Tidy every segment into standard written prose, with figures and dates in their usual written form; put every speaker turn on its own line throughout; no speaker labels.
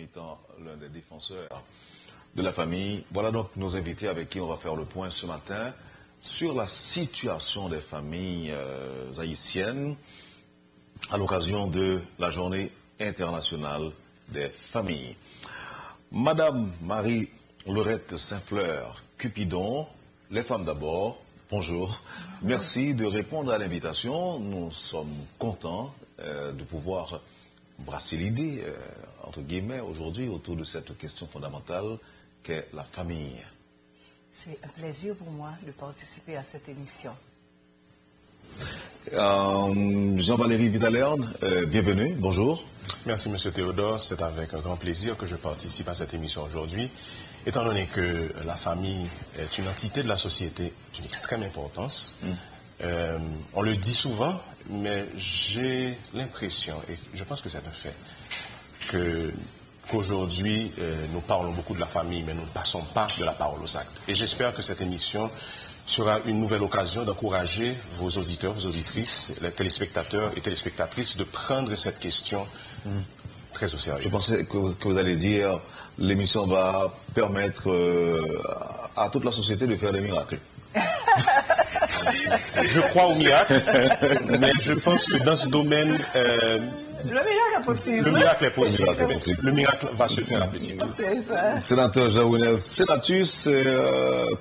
étant l'un des défenseurs de la famille. Voilà donc nos invités avec qui on va faire le point ce matin sur la situation des familles haïtiennes à l'occasion de la Journée internationale des familles. Madame Marie-Laurette Saint-Fleur Cupidon, les femmes d'abord, bonjour. Merci de répondre à l'invitation. Nous sommes contents de pouvoir brasser l'idée, entre guillemets, aujourd'hui autour de cette question fondamentale qu'est la famille.
C'est un plaisir pour moi de participer à cette émission.
Jean-Valéry Vitaléon, bienvenue, bonjour.
Merci M. Théodore, c'est avec un grand plaisir que je participe à cette émission aujourd'hui, étant donné que la famille est une entité de la société d'une extrême importance. On le dit souvent, mais j'ai l'impression, et je pense que c'est un fait, qu'aujourd'hui, nous parlons beaucoup de la famille, mais nous ne passons pas de la parole aux actes. Et j'espère que cette émission sera une nouvelle occasion d'encourager vos auditeurs, vos auditrices, les téléspectateurs et téléspectatrices de prendre cette question très au sérieux.
Je pensais que vous allez dire l'émission va permettre à toute la société de faire des miracles.
Je crois au miracle, mais je pense que dans ce domaine,
le miracle est possible.
Le miracle est possible. Le miracle va se faire à petit pas.
C'est ça.
Sénateur Jean-Ounel Sénatus,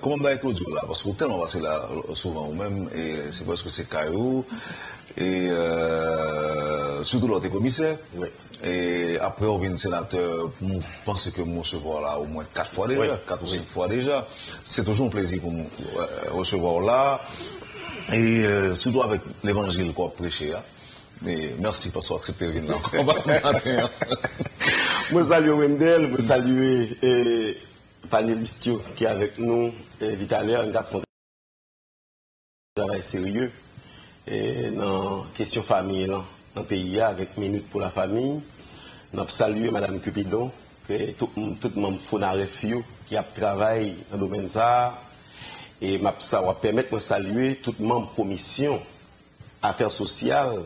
comment on a introduit là? Parce que tellement passé là souvent, ou même, et c'est parce que c'est Caillou, et surtout l'autre commissaire.
Oui.
Et après, on vient sénateur, je pense que nous recevons là au moins 4 fois déjà, 4 ou 5 fois déjà. C'est toujours un plaisir pour nous recevoir là. Et surtout avec l'évangile qu'on a prêché. Et merci pour avoir accepté de venir là encore matin.
Je salue Wendel, je salue les panélistes qui sont avec nous, Vitalia, nous avons fait un travail sérieux dans la question famille dans le pays avec Minute pour la famille. Nous avons salué Mme Cupidon, tout le monde qui a travaillé dans le domaine ça. Et ça va permettre de saluer tout le monde commission affaires sociales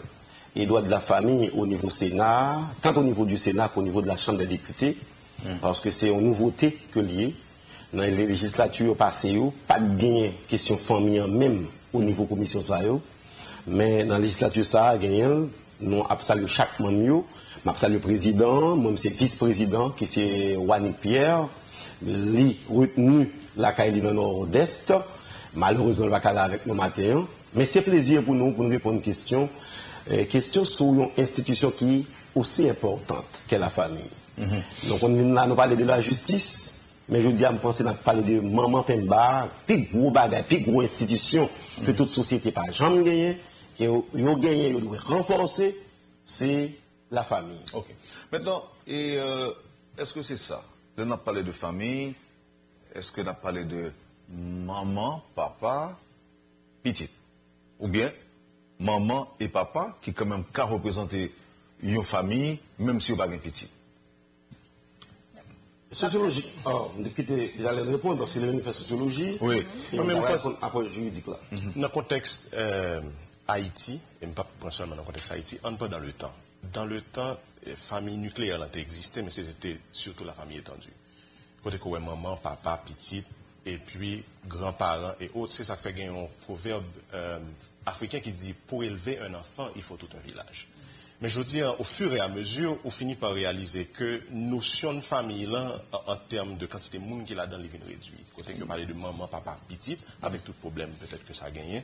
et droits de la famille au niveau Sénat, tant au niveau du Sénat qu'au niveau de la Chambre des députés, parce que c'est une nouveauté que lié. Dans les législatures passées, pas de gain question famille même au niveau commission ça, mais dans la législature ça, nous avons salué chaque membre, nous avons salué le président, moi c'est vice-président qui c'est Wanik Pierre, lui retenu la caille dans le nord-est, malheureusement le va avec nous matin, mais c'est plaisir pour nous répondre à une question. Question sur une institution qui est aussi importante que la famille. Donc, on a parlé de la justice, mais je dis à me penser à parler de maman Pemba, plus gros bagage, plus gros institution que toute société pas jamais gagné, et ils gagné, ils doivent renforcer, c'est la famille.
Ok. Maintenant, est-ce que c'est ça? Là, on a parlé de famille, est-ce qu'on a parlé de maman, papa, petite? Ou bien maman et papa qui quand même qu'à représenter une famille, même si on n'a pas de petit.
Sociologie. Depuis que vous allez répondre, parce que vous fait sociologie.
Oui.
Et on va répondre après juridique là.
Dans le contexte Haïti, et pas seulement dans le contexte Haïti, on pas dans le temps. Dans le temps, famille nucléaire a existé, mais c'était surtout la famille étendue. Côté que maman, papa, petite, et puis grands-parents et autres, c'est ça fait gagner un proverbe africain qui dit pour élever un enfant, il faut tout un village. Mais je dis, au fur et à mesure, on finit par réaliser que notion de famille là, en termes de quantité de monde qui est là-dedans, les vins réduits. Côté que parler de maman, papa, petite, avec tout problème peut-être que ça a gagné.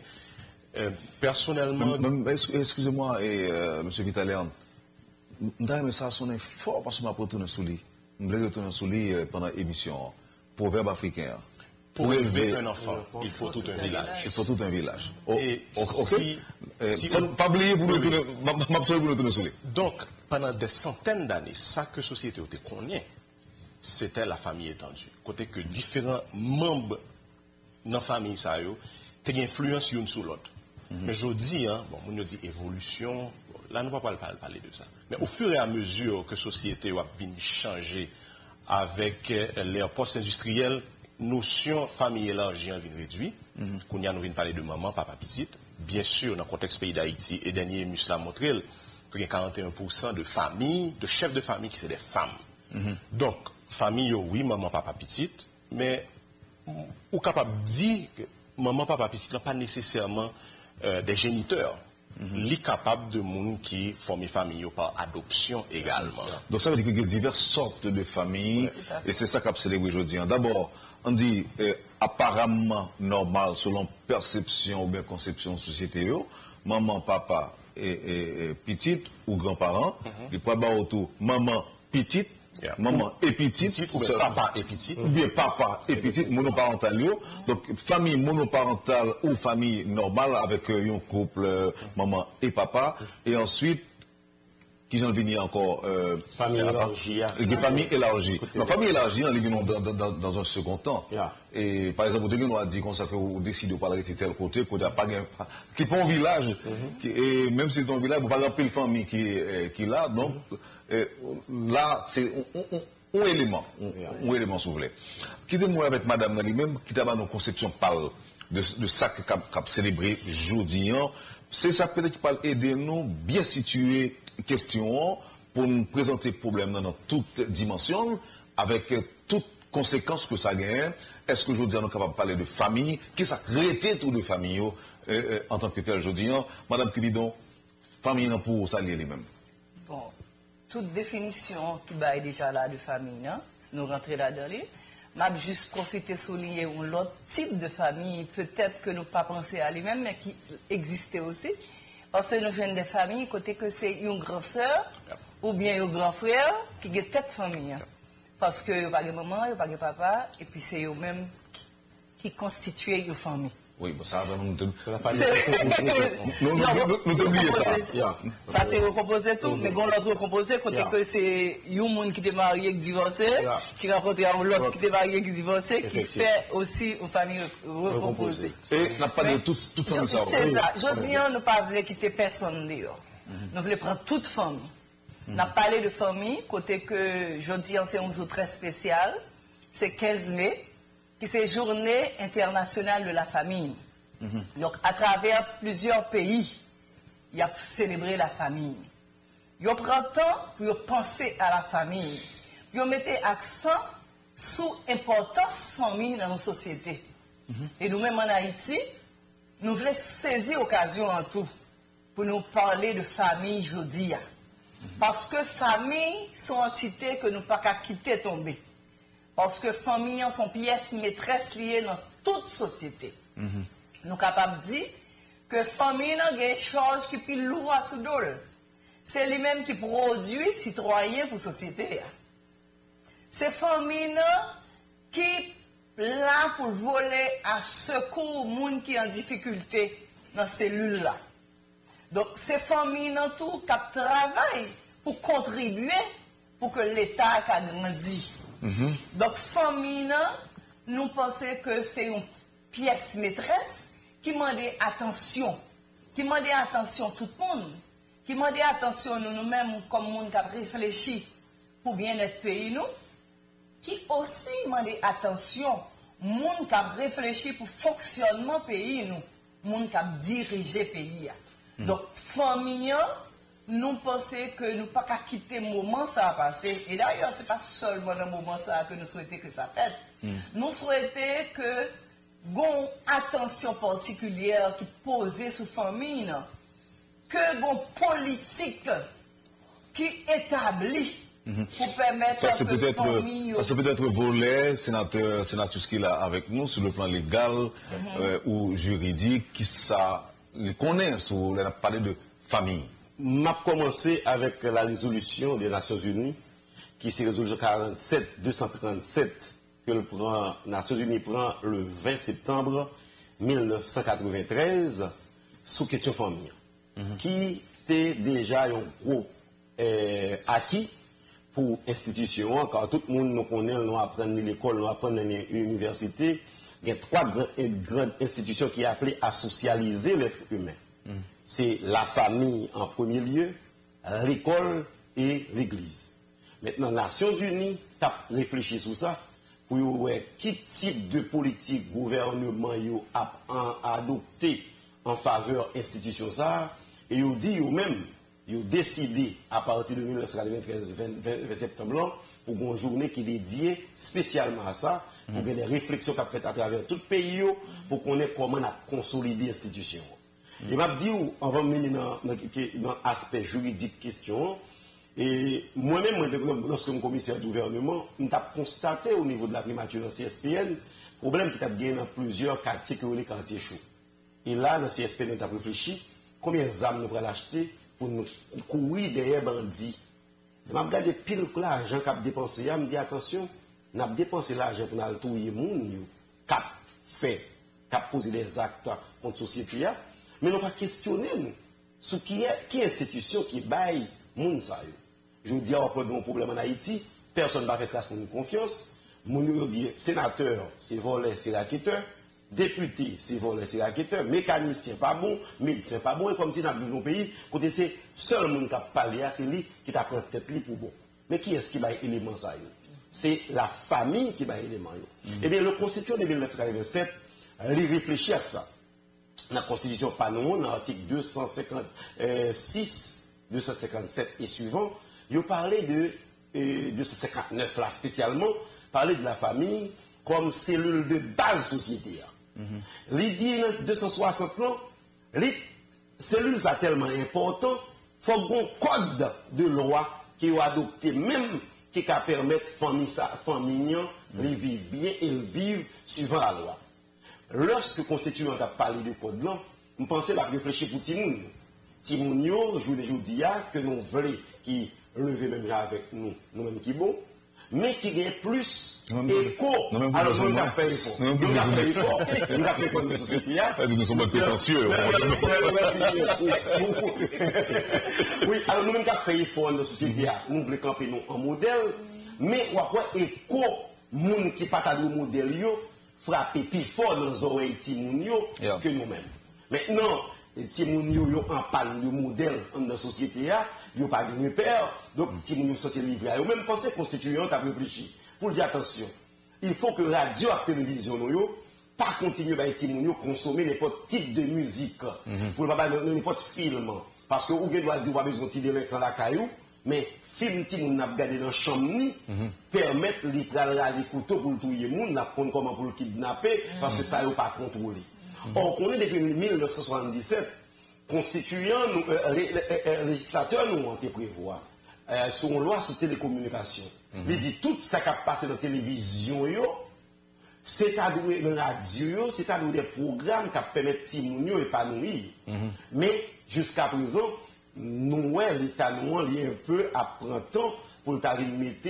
Personnellement.
Excusez-moi, M. Vitaléon, mais ça sonne fort parce que je vais retourner sous lui. Je vais retourner sous lui pendant l'émission. Proverbe africain.
Pour élever un enfant, il faut tout un village.
Il faut tout un village.
Et si
pas oublier pour nous retourner sur lui.
Donc, pendant des centaines d'années, ça que la société connaît, c'était la famille étendue. Côté que différents membres dans la famille, ça ont une influence l'une sur l'autre. Mais je dis, on dit évolution, là, nous ne pouvons pas parler de ça. Mais au fur et à mesure que la société va changer avec l'ère post-industrielle, notion famille élargie en vient réduite. Qu'on y a nous vient parler de maman, papa, petite. Bien sûr, dans le contexte pays d'Haïti, et dernier Musla montré qu'il y a 41% de familles, de chefs de famille qui sont des femmes. Donc, famille, oui, maman, papa, petite, mais ou capable de dire que maman, papa, petite, n'est pas nécessairement des géniteurs. Les capables de monde qui forment famille par adoption également.
Donc ça veut dire qu'il y a diverses sortes de familles, et c'est ça qu'a célébré aujourd'hui. D'abord, on dit apparemment normal selon perception ou bien conception de société, maman, papa et petite ou grands-parents, et pas bas autour, maman, petite, maman et petite,
ou bien papa et petite.
Ou bien papa et petite, monoparental. Donc, famille monoparentale ou famille normale avec un couple, maman et papa. Et ensuite, qui j'en viens encore
famille élargie.
Famille élargie. La famille élargie, on est venu dans un second temps. Et par exemple, on a dit qu'on décide de parler de tel côté, qu'on n'a pas qui est pas un village. Et même si c'est un village, on ne peut pas rappeler la famille qui est là. Donc, là, c'est un élément, si vous voulez. Qui moi avec madame elle-même, qui a nos conceptions parle de ça qu'a célébré aujourd'hui. C'est ça peut-être qui parle aider nous bien situer question pour nous présenter le problème dans toute dimension, avec toutes conséquences que ça gagne. Est-ce que je dis nous capable de parler de famille, qui ça crée tout de famille en tant que tel aujourd'hui. Madame Cupidon, famille pour s'allier les mêmes.
Bon, toute définition qui est déjà là de famille, nous rentrons là-dedans. M'a juste profité de souligner un autre type de famille, peut-être que nous pas pensé à lui-même, mais qui existait aussi. Parce que nous venons des familles, côté que c'est une grande sœur ou bien un grand frère qui a tête famille. Parce que il n'y a pas de maman, il n'y a pas de papa, et puis c'est eux-mêmes qui constituent une famille.
Oui, bon, ça va nous
c'est la famille.
Nous oublions ça.
Ça c'est recomposé tout, mais quand l'autre recomposé, côté que c'est un monde qui est marié qui divorcé, qui rencontre l'autre qui est marié qui divorcé, qui fait aussi une famille recomposée.
Et n'a pas de toute famille ça.
C'est ça. Je dis, nous ne voulons pas quitter personne dehors. Nous voulons prendre toute famille. On a parlé de famille, côté que je dis, c'est un jour très spécial. C'est 15 mai. Qui c'est Journée internationale de la famille. Donc, à travers plusieurs pays, il y a célébré la famille. Il prend le temps pour penser à la famille. Il met accent sur l'importance de la famille dans nos sociétés. Et nous-mêmes en Haïti, nous voulons saisir l'occasion en tout pour nous parler de famille aujourd'hui. Parce que famille sont entités que nous ne pouvons pas quitter tomber. Parce que famille sont pièces maîtresses liées dans toute société. Nous sommes capables de dire que famille a une charge qui est plus lourde à ce dos. C'est lui-même qui produit citoyens pour la société. C'est famille qui là pour voler à secours aux gens qui sont en difficulté dans ces cellules-là. Donc, c'est famille tout qui travaille pour contribuer pour que l'État a grandi. Donc, famille, nous pensons que c'est une pièce maîtresse qui demande attention. Qui demande attention tout le monde. Qui demande attention nous-mêmes comme monde qui a réfléchi pour bien-être pays nous. Qui aussi demande attention monde qui a réfléchi pour fonctionnement pays nous. Monde qui a dirigé pays. Donc, famille, nous pensons que nous ne pouvons pas quitter le moment ça a passé. Et d'ailleurs, ce n'est pas seulement dans le moment ça que nous souhaitons que ça fasse. Nous souhaitons que une attention particulière qui posée sur la famille, que une politique qui établit pour permettre
ça, c'est
que famille...
Ça peut être volet, sénateur qui est là avec nous, sur le plan légal ou juridique, qui ça connaît, on a parlé de famille.
M'a commencé avec la résolution des Nations Unies, qui c'est résolution 47-237 que les Nations Unies prend le 20 septembre 1993 sous question famille, qui était déjà un gros acquis pour l'institution, car tout le monde nous connaît, nous apprend à l'école, nous apprend à l'université. Il y a trois grandes institutions qui sont appelées à socialiser l'être humain. C'est la famille en premier lieu, l'école et l'église. Maintenant, les Nations Unies ont réfléchi sur ça pour voir quel type de politique gouvernement a adopté en faveur de l'institution ça. Et ils ont dit eux-mêmes, ils ont décidé à partir de 1993, 20 septembre, pour une journée qui est dédiée spécialement à ça, pour qu'il y ait des réflexions qui sont faites à travers tout le pays, pour qu'on ait comment on a consolidé l'institution. Et m'a dit, on va mener dans l'aspect juridique question, et moi-même, lorsque je suis commissaire du gouvernement, on a constaté au niveau de la primature dans CSPN, problème qui a gagné dans plusieurs quartiers que les quartiers chauds. Et là, dans CSPN, on a réfléchi combien d'armes nous pourrions acheter pour nous courir derrière bandits. Je me regarde pile l'argent qu'on a dépensé, je me dis attention, on a dépensé l'argent pour nous tuer les gens, cap fait, cap poser des actes contre la société, mais nous pas questionner nous sur qui institution qui baille moun sa yo. Je dis après un problème en Haïti, personne ne va faire classe pour nous confiance. Moun dit sénateur, c'est volé, c'est racketeur. Député, c'est volé, c'est racketeur. Mécanicien, pas bon. Médecin, pas bon. Et comme si dans le pays, côté c'est seul monde qui a parlé, c'est lui qui t'a pris tête li pour bon. Mais qui est-ce qui va élément ça yo? C'est la famille qui va élément yo. Eh bien, le Constitution de 1987, il réfléchit à ça. La Constitution Panon, dans l'article 256, 257 et suivant, il parlait de 259 là spécialement, parler de la famille comme cellule de base société. Il dit 260 ans, les cellules sont tellement importantes, il faut un code de loi qui est adopté, même qui va permettre famille de vivre bien et de vivre suivant la loi. Lorsque le constituant a parlé de code là, je pensais à réfléchir pour Timoun. Timoun, je vous dis que nous voulons qui lever même avec nous-mêmes qui bon, mais qui gagne plus écho. Alors nous avons fait l'effort. Nous avons fait l'effort. Nous avons fait l'effort de la société.
Nous sommes prétentieux.
Oui, alors nous avons fait l'effort de la société. Nous voulons camper en modèle, mais après écho, gens qui partent du modèle, frapper plus fort dans les oreilles que nous-mêmes. Maintenant, les Timounio en panne de modèle dans la société, ils n'ont pas de repère, donc Timounio sont livrés. Ils ont même pensé constituant à réfléchir. Pour dire attention, il faut que radio et télévision ne pas continuer à Timounio consommer n'importe type de musique, pour ne pas n'importe film. Parce que vous doit dire, vous avez besoin de tirer dans la caillou, mais film Timoun n'a regardé dans la chambre, permettre de prendre des couteaux pour tuer les gens, d'apprendre comment pour le kidnapper, parce que ça n'a pas contrôlé. Or, on est depuis 1977, constituant, les législateurs nous ont été prévoir sur une loi sur télécommunication. Il dit tout ça qui a passé dans la télévision, c'est à dire dans la radio, c'est à dire des programmes qui permettent de s'épanouir épanouir. Mais jusqu'à présent, nous, l'État nous a un peu à prendre temps pour le mettre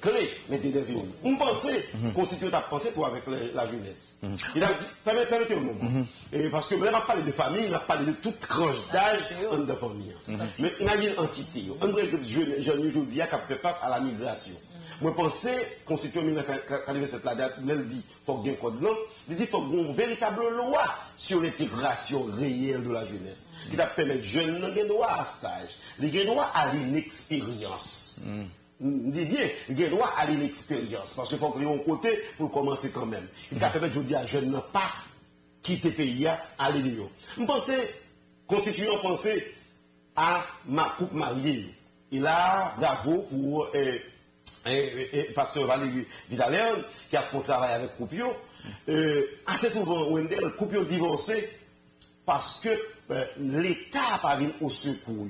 clé, mettre des vies. On pensait, constituer a pensé pour avec la jeunesse. Il a dit, permettez-moi un moment. Parce que là, on a parlé de famille, on a parlé de toute tranche d'âge de famille. Mais il y a une entité. On dirait que les jeunes aujourd'hui qui a fait face à la migration. Moi, je pensais, constituer en 1987, la date, il dit, il faut qu'il y ait un code blanc, il dit, il faut qu'il y ait une véritable loi sur l'intégration réelle de la jeunesse, qui va permettre aux jeunes de droit à stage, les droit à l'inexpérience. Dis bien, les droit à l'inexpérience, parce qu'il faut qu'il y ait un côté pour commencer quand même. Il va permettre aujourd'hui à les jeunes de ne pas quitter le pays, à aller dehors. Je pensais, constituant pensait à ma coupe mariée. Il a bravo pour pasteur Valérie Vidal qui a fait un travail avec Coupio. Assez souvent, Wendell, Coupio divorcé parce que l'État n'a pas venu au secours.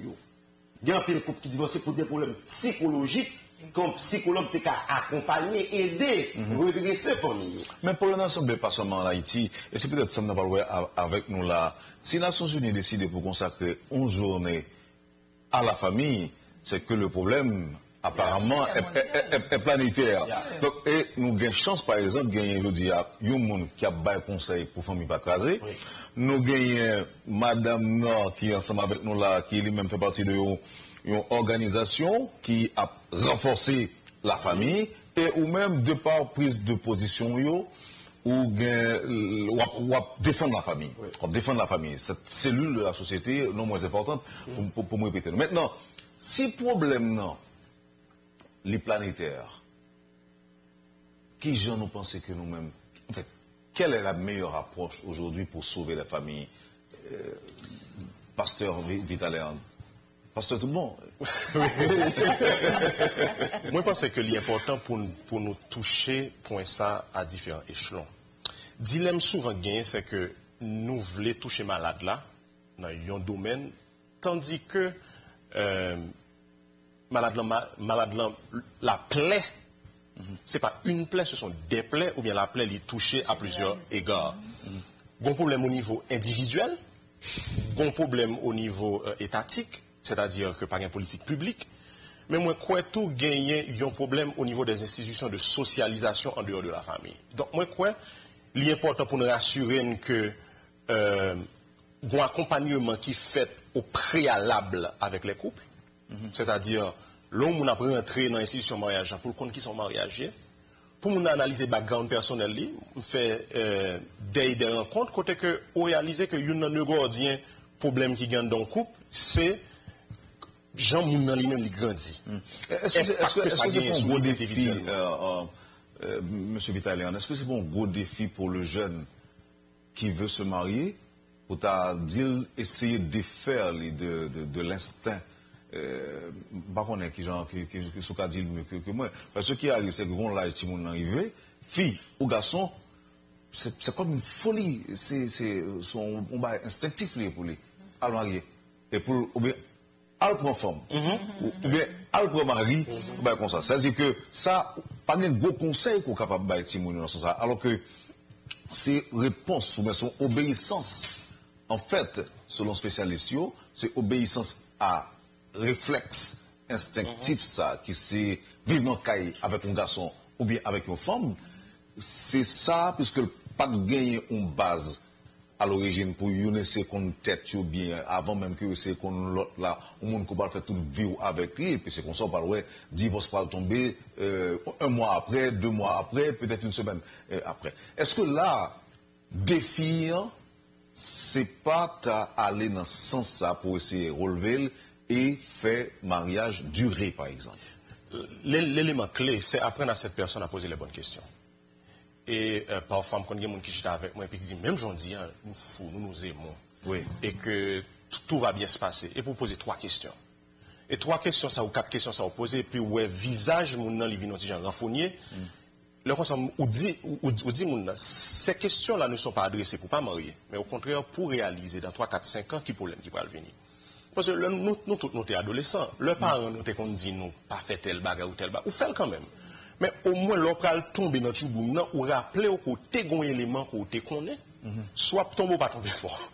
Il y a un peu de couple qui divorcé pour des problèmes psychologiques, comme psychologue qui a accompagné, aidé, redresser la famille.
Mais pour l'ensemble, pas seulement en Haïti, et c'est peut-être ça que nous avons avec nous là, si les Nations Unies décident pour consacrer une journée à la famille, c'est que le problème apparemment est planétaire. Donc, et nous avons chance, par exemple, de gagner aujourd'hui un monde qui a un conseil pour la famille pas crasée. Nous gagnons Madame Nord qui est ensemble avec nous là, qui lui-même fait partie d'une organisation qui a renforcé la famille et ou même de par prise de position ou défendre la famille. Défendre la famille. Cette cellule de la société non moins importante pour me répéter. Maintenant, si problème non, les planétaires, qui j'en nous pensons que nous-mêmes, en fait, quelle est la meilleure approche aujourd'hui pour sauver la famille? Pasteur Vitalean. Pasteur tout le monde.
Moi, je pense que l'important pour nous toucher point ça à différents échelons. Dilemme souvent gagné, c'est que nous voulons toucher malade là, dans un domaine, tandis que malade la plaie, c'est pas une plaie, ce sont des plaies, ou bien la plaie est touchée à plusieurs égards. Bon problème au niveau individuel, bon problème au niveau étatique, c'est-à-dire que par une politique publique, mais moi, quoi tout gagner, il y a un problème au niveau des institutions de socialisation en dehors de la famille. Donc, moi, quoi, l'important pour nous rassurer que un accompagnement qui fait au préalable avec les couples, c'est-à-dire l'homme a rentré dans l'institution mariage pour le compte qui sont mariagés, pour nous analyser le background personnel, on fait des rencontres, côté que on réalise que il y a un gardien problème qui gagne dans le couple, c'est Jean Mounan lui-même il grandit.
Est-ce que c'est un gros défi, M. Vitalien, est-ce que c'est un gros défi pour le jeune qui veut se marier, pour dire essayer de défaire de l'instinct? Par contre, qui dit mieux que moi. Parce que ce qui arrive, c'est que quand là, si on arrive, fille ou garçon, c'est comme une folie. C'est son instinctif pour lui, à le marier. Et pour, ou bien, à le prendre forme. Ou bien, à le prendre mari, comme ça. C'est-à-dire que ça, pas un gros conseil qu'on est capable de faire dans ce sens. Alors que ces réponses, ou son obéissance, en fait, selon spécialistes, c'est obéissance à réflexe instinctif ça qui c'est vivre dans le caille avec un garçon ou bien avec une femme, c'est ça puisque pas de gagner une base à l'origine pour une essayer qu'on tête ou bien avant même que c'est qu'on l'autre là au monde qu'on va faire toute vie avec lui et puis c'est qu'on s'en parle ouais divorce va tomber un mois après 2 mois après peut-être une semaine après. Est-ce que là défi c'est pas aller dans ce sens ça pour essayer de relever et faire mariage durer, par exemple?
L'élément clé, c'est apprendre à cette personne à poser les bonnes questions. Et parfois, quand il y a des gens qui sont avec moi et qui disent, même j'en dis, hein, nous fous, nous aimons,
oui.
Et que tout va bien se passer. Et pour poser 3 questions. Et 3 questions, ça ou 4 questions, ça vous poser, et puis, ouais, visage, mon nom, les vins, si j'en renfournier. Le conseil, ou dit, ces questions-là ne sont pas adressées pour pas marier, mais au contraire, pour réaliser dans 3, 4, 5 ans, qui problème qui va venir. Parce que nous tous, nous sommes adolescents. Leurs parents nous ont dit, nous, pas fait tel bagage ou tel bagage. Ou fait quand même. Mais au moins, l'on tomber dans le boum, ou rappeler au côté un élément côté qu'on est, soit tomber ou pas tomber fort.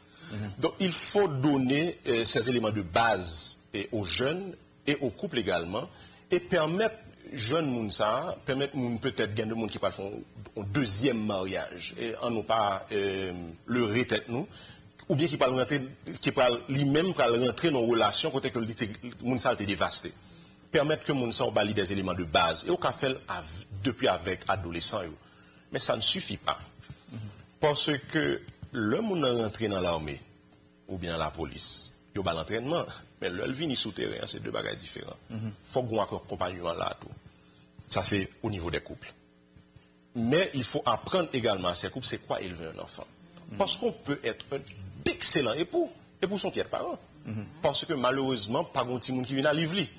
Donc, il faut donner ces éléments de base aux jeunes et aux couples également, et permettre jeunes moun ça, permettre peut-être gagner de monde qui parle un deuxième mariage, et en nous pas le retête nous. Ou bien qui parle rentrer, qui parle lui-même parle rentrer dans une relation côté que le monde ça été dévasté. Permettre que monde ça bali des éléments de base et au qu'a fait depuis avec adolescents. Mais ça ne suffit pas. Parce que le monde rentré dans l'armée ou bien dans la police, il y a l'entraînement, mais le vini sous terrain, c'est 2 bagages différents. Faut qu'on ait un accompagnement là tout. Ça c'est au niveau des couples. Mais il faut apprendre également à ces couples c'est quoi élever un enfant. Parce qu'on peut être d'excellents époux son pied de parent. Parce que malheureusement, pas grand petit monde qui vient à livrer.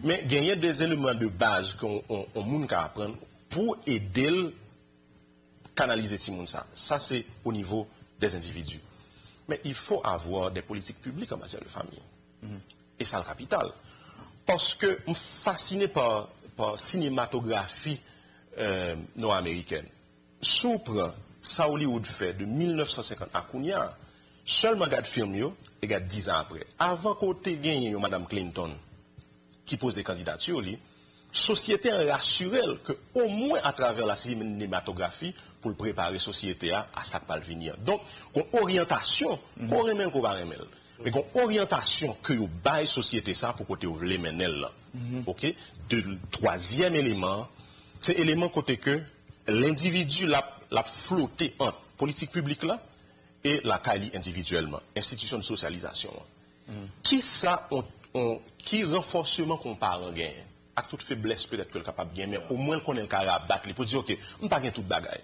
Mais gagner des éléments de base qu'on peut apprendre pour aider à canaliser tout le monde. Ça, c'est au niveau des individus. Mais il faut avoir des politiques publiques en matière de famille. Et ça, le capital. Parce que je suis fasciné par la cinématographie nord-américaine. Soupre, ça Hollywood fait de 1950 à Kounia, seulement regarde film et regarde 10 ans après. Avant qu'on ait gagné Mme Clinton qui posait candidature, la société a rassuré qu'au moins à travers la cinématographie, pour préparer la société à ça qui va venir. Donc, une orientation, qu'on remet qu'on va remettre. Mais une orientation que vous baille société ça pour côté vous les menel. OK? Le 3e élément, c'est l'élément côté que l'individu l'a flotté entre politique publique là et la CALI individuellement, institution de socialisation. Qui ça, qui renforcement qu'on parle en gain, à toute faiblesse peut-être que le capable de gagner, mais au moins qu'on ait le cas à battre, pour dire, ok, on ne pas gagner toute bagaille.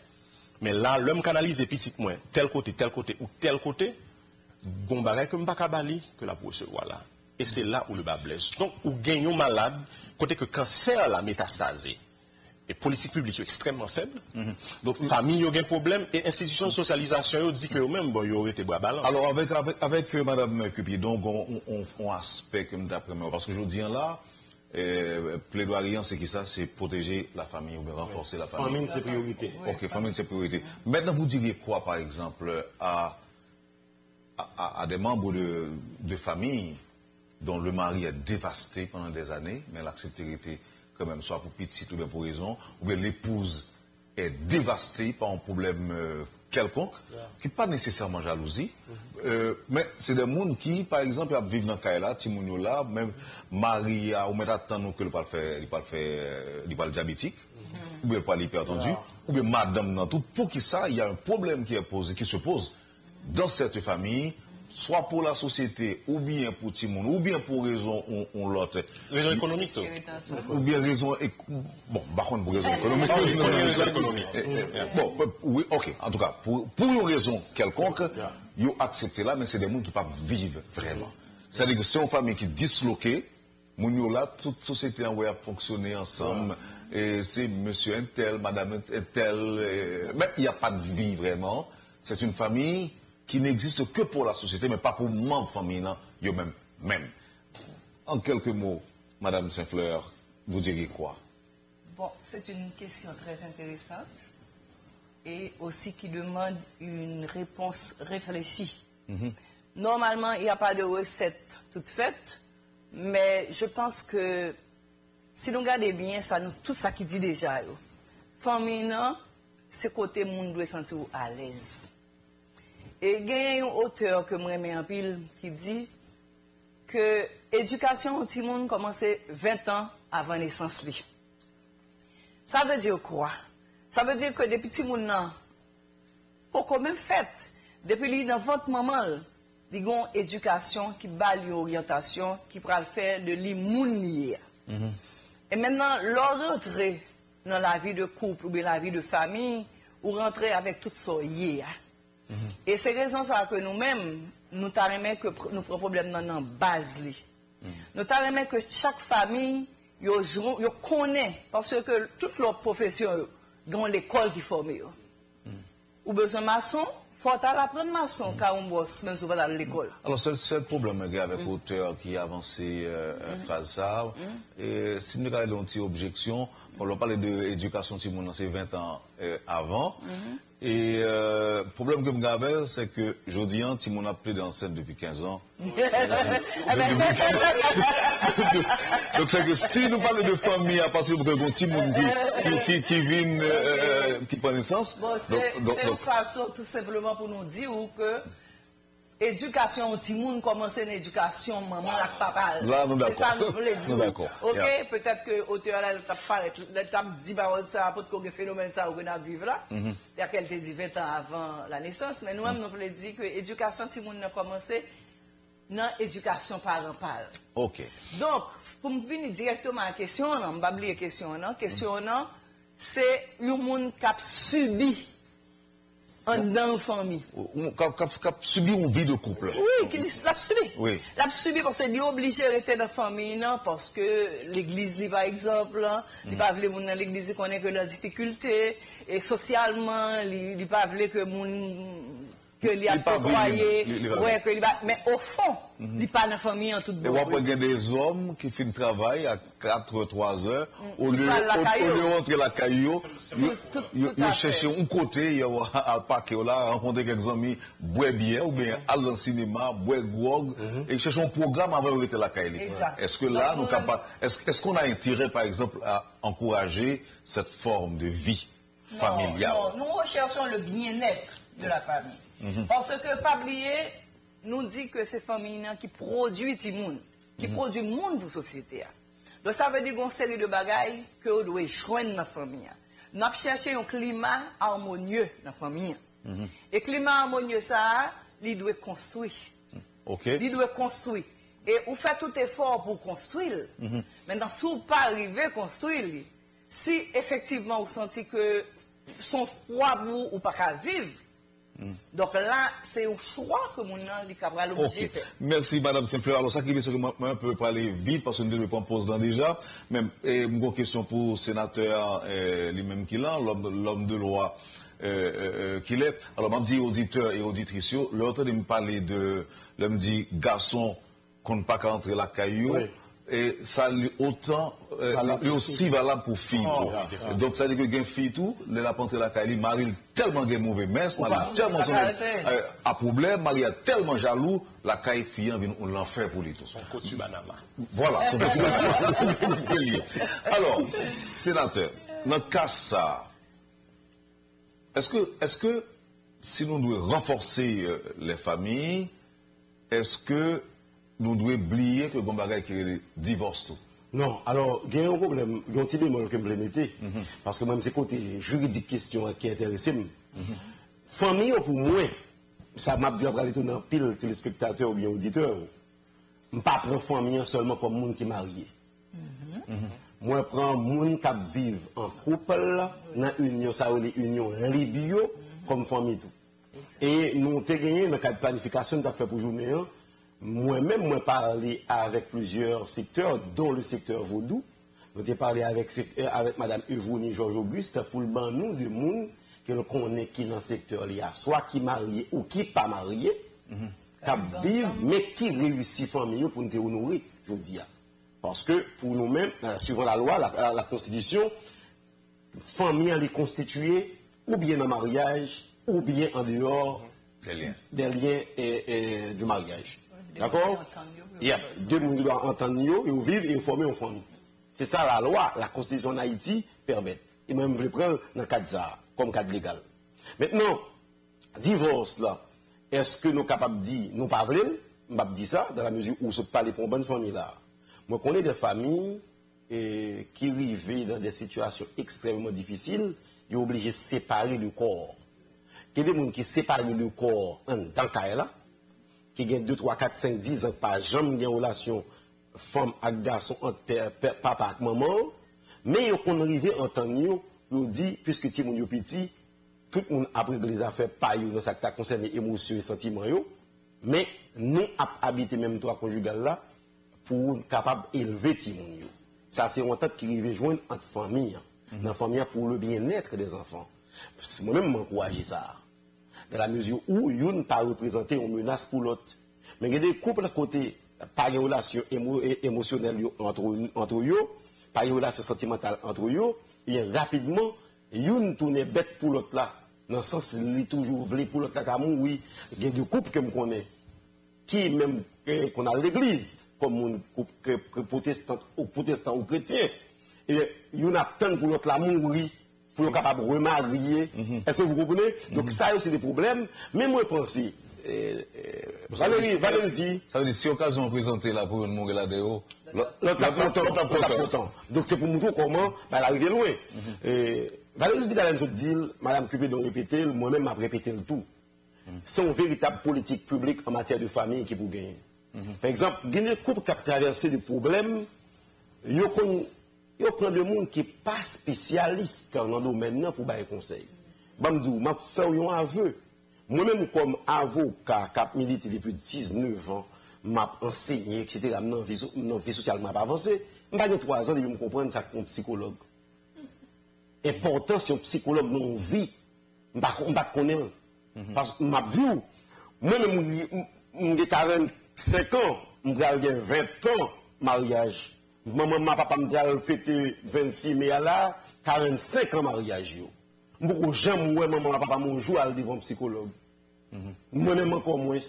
Mais là, l'homme canalise petit moins, tel côté, ou tel côté, bon bagaille que je ne pas bali, que la pour recevoir là. Et c'est là où le bas blesse. Donc, où gagnons malade, côté que cancer la métastasé. Et politique publique est extrêmement faible. Donc, famille, il y a un problème. Et institution de socialisation, dit que eux-mêmes, bon, ils auraient été bois ballants.
Alors, avec Mme Cupidon, on aspect comme d'après moi. Parce que je dis là, plaidoyer, c'est qui ça? C'est protéger la famille ou bien renforcer la famille.
Famille, c'est priorité.
Ok, famille, c'est priorité. Maintenant, vous diriez quoi, par exemple, à des membres de famille dont le mari est dévasté pendant des années, mais l'acceptabilité quand même, soit pour petite ou bien pour raison, ou bien l'épouse est dévastée par un problème quelconque, qui n'est pas nécessairement jalousie, mais c'est des gens qui, par exemple, vivent dans le cas là, Timounio là, même mari, ou même attendre que le pas le diabétique, ou bien pas l'hypertendu, ou bien madame dans tout, pour qui ça, il y a un problème qui se pose dans cette famille, soit pour la société, ou bien pour Timoun, ou bien pour raison ou l'autre.
Raison économique, ça.
Ou bien raison... Bon, par contre, pour raison économique. Bon, oui, ok. En tout cas, pour une raison quelconque, ils ont accepté là, mais c'est des gens qui ne peuvent pas vivre vraiment. C'est-à-dire que c'est une famille qui est disloquée, moun là, toute société en a fonctionné ensemble, et c'est monsieur un tel, madame un tel, mais il n'y a pas de vie vraiment. C'est une famille qui n'existe que pour la société, mais pas pour membre famille, non, même. En quelques mots, Madame Saint-Fleur, vous diriez quoi?
Bon, c'est une question très intéressante et aussi qui demande une réponse réfléchie. Normalement, il n'y a pas de recette toute faite, mais je pense que si nous regardons bien, tout ça qui dit déjà, famille, non, c'est côté monde doit sentir à l'aise. Et il y a un auteur que moi j'aime en pile qui dit que l'éducation au petit monde commence 20 ans avant la naissance. Ça veut dire quoi? Ça veut dire que depuis petit monde, pour quand même fait, depuis lui dans votre maman, il y a une éducation qui bat l'orientation, qui peut faire de l'immunité. Et maintenant, leur rentrer dans la vie de couple ou bien la vie de famille, ou rentrer avec tout ça hier. Et c'est raison ça que nous-mêmes, nous t'arrêtons que nous prenons problème dans la base. Nous t'arrêtons que chaque famille, yo connaît, parce que toute leur profession, dans l'école qui forme. Ou besoin de maçon, il faut apprendre maçon quand on bosse, même si on va dans l'école.
Alors, c'est le problème avec l'auteur qui a avancé phrase ça. Et si nous avons une petite objection, on leur parle de l'éducation, c'est 20 ans avant. Et le problème que je m'avais, c'est que je dis, Timon a plaidé enceinte depuis 15 ans. Donc c'est que si nous parlons de famille à partir de Timon qui vient, qui prend naissance.
Bon, c'est une façon tout simplement pour nous dire que éducation au Timoun commence une éducation maman avec papa.
Là, nous d'accord.
C'est ça nous voulons dire.
D'accord.
Ok, peut-être que l'auteur là, t'a dit par ça, pour que le phénomène ça, on a vivre là. C'est-à-dire qu'elle t'a dit 20 ans avant la naissance, mais nous-mêmes, nous voulons dire que l'éducation Timoun a commencé dans l'éducation parentale.
Ok.
Donc, pour me venir directement à la question, on ne va pas oublier la question, c'est le monde qui a subi dans la famille.
Qui a subi une vie de couple.
Oui, qui l'a subi.
Oui.
L'a subi parce qu'il est obligé de rester dans la famille, non, parce que l'église, par exemple, il ne pas voulu dans l'église, il connaît que la difficulté, et socialement, il ne pas voulu que que il a côtoyé, mais au fond, il n'est pas dans la famille en toute bonne.
Et on peut y des hommes qui finissent le travail à 4-3 heures, au lieu de rentrer la caillou, ils cherchent un côté, ils vont à parquet là, rencontrer quelques amis, boire bien, ou bien aller au cinéma, boire grog, et chercher un programme avant de rentrer la caillou. Est-ce que là, nous capables, est-ce qu'on a intérêt, par exemple, à encourager cette forme de vie familiale?
Non, nous recherchons le bien-être de la famille. Parce que, pas oublier, nous dit que c'est famille qui produit le monde, qui produit le monde pour la société. Donc ça veut dire qu'il y a une série de bagailles que nous devons joindre dans la famille. Nous avons cherché un climat harmonieux dans la famille. Et le climat harmonieux, ça, il doit construire. Il doit construire. Et vous faites tout effort pour construire. Maintenant, si vous pas arrivé à construire, si effectivement vous sentez que son froid ou pas qu'à vivre, Donc là, c'est au choix que mon nom est capable de
Ok. Merci, Madame Saint-Fleur. Alors, ça qui veut dire que moi, un peu parler vite, parce que nous ne pouvons pas poser déjà. Même, une question pour le sénateur lui-même qui l'a, l'homme de loi qu'il est. Alors, je dis auditeurs et auditrices, l'autre de me parler de, me dit garçon qu'on ne pas qu'à entrer la caillou.
Oui.
Et ça lui autant, lui aussi valable pour fille. Donc ça veut dire que une fille tout, le la pente la caille, Marie tellement de mauvais messe, Marie tellement à problème, Marie a tellement jaloux, la caille fille vient on l'enfer pour lui tout.
Son cotu banama.
Voilà, son cotu banama. Alors, sénateur, dans le cas ça, est-ce que si nous devons renforcer les familles, est-ce que nous devons oublier que Gombaga qui est le divorce tout?
Non, alors, il y a un problème, il y a un petit bémol que je me mettre, parce que même c'est côté juridique question qui intéresse. Famille, pour moi, ça m'a dit après dans pile téléspectateurs ou bien auditeurs, je ne prends pas famille seulement comme monde qui est marié. Moi, je prends monde qui vivent en couple, dans une union, ça une union libio, comme famille tout. Et nous avons gagné dans le cadre de planification que nous avons fait pour journée. Moi-même, moi parlé avec plusieurs secteurs, dont le secteur vaudou. Nous parlé avec Mme Evouni Georges Auguste pour le ban nous de monde que nous connaissons qui dans le secteur là, soit qui marié ou qui pas marié, qui vivent, mais qui réussit famille pour nous honorer, je dis. Parce que pour nous-mêmes, suivant la loi, la Constitution, famille elle est constituée ou bien en mariage, ou bien en dehors des liens du mariage. D'accord? Il y a deux gens qui doivent entendre et vivre et former une famille. C'est ça la loi, la Constitution en Haïti permet. Et même, je vais prendre dans le cadre ça, comme cadre légal. Maintenant, divorce là, est-ce que nous sommes capables de dire, nous pas voulons, je ne dis ça, dans la mesure où nous parlons pour une bonne famille là. Moi, je connais des familles qui vivent dans des situations extrêmement difficiles, ils sont obligés de séparer le corps. Il y a des gens qui séparent le corps dans le cas là, qui ont 2, 3, 4, 5, 10 ans, pas jamais de relation femme avec garçon entre papa et maman, mais ils ont arrivé en temps ils dit, puisque tout le monde est petit, tout le monde a pris les affaires pas dans ce qui concerne les émotions et les sentiments, mais nous avons habité même trois conjugales là pour être capable d'élever tout le monde. Ça, c'est une tête qui arrive joindre entre familles, dans la famille pour le bien-être des enfants. Moi-même, je m'encourage ça. Dans la mesure où ils n'ont pas représenté une menace pour l'autre. Mais il y a des couples à côté, pas de relation émotionnelle entre eux, pas de relation sentimentale entre eux, et rapidement, ils tournent bête pour l'autre là. Dans le sens, ils toujours voulu pour l'autre là, oui, il y a des couples que je connais, qui même qu'on a l'église, comme couple protestant ou chrétien, et ils attendent pour l'autre là mourir. Pour être capable de remarier. Est-ce que vous comprenez? Donc ça aussi des problèmes. Mais moi, je pense, Valérie dit...
Ça veut dire, si occasion de présenter là pour une mourir là-dedans,
l'autre content. Donc c'est pour montrer comment elle arrive loin. Valérie dit dans la dit, Mme Cupé doit répéter, moi-même, m'a répété le tout. C'est une véritable politique publique en matière de famille qui peut gagner. Par exemple, il y a des couples qui ont traversé des problèmes, il y a plein de monde qui n'est pas spécialiste dans le domaine pour donner conseil. Je vais faire un aveu. Moi-même, comme avocat, qui milite depuis 19 ans, je enseigné, etc., dans la vie sociale, je n'ai pas avancé. Je n'ai pas 3 ans, je comprendre ça comme psychologue. Important, si un psychologue dans la vie, je ne connais pas. Parce que je dis, moi-même, j'ai 45 ans, j'ai 20 ans mariage. Maman, papa me fêté 26 mai là, 45 ans mariage. Beaucoup j'aime ouais maman, papa mon jour à devant psychologue. Moi-même encore moins.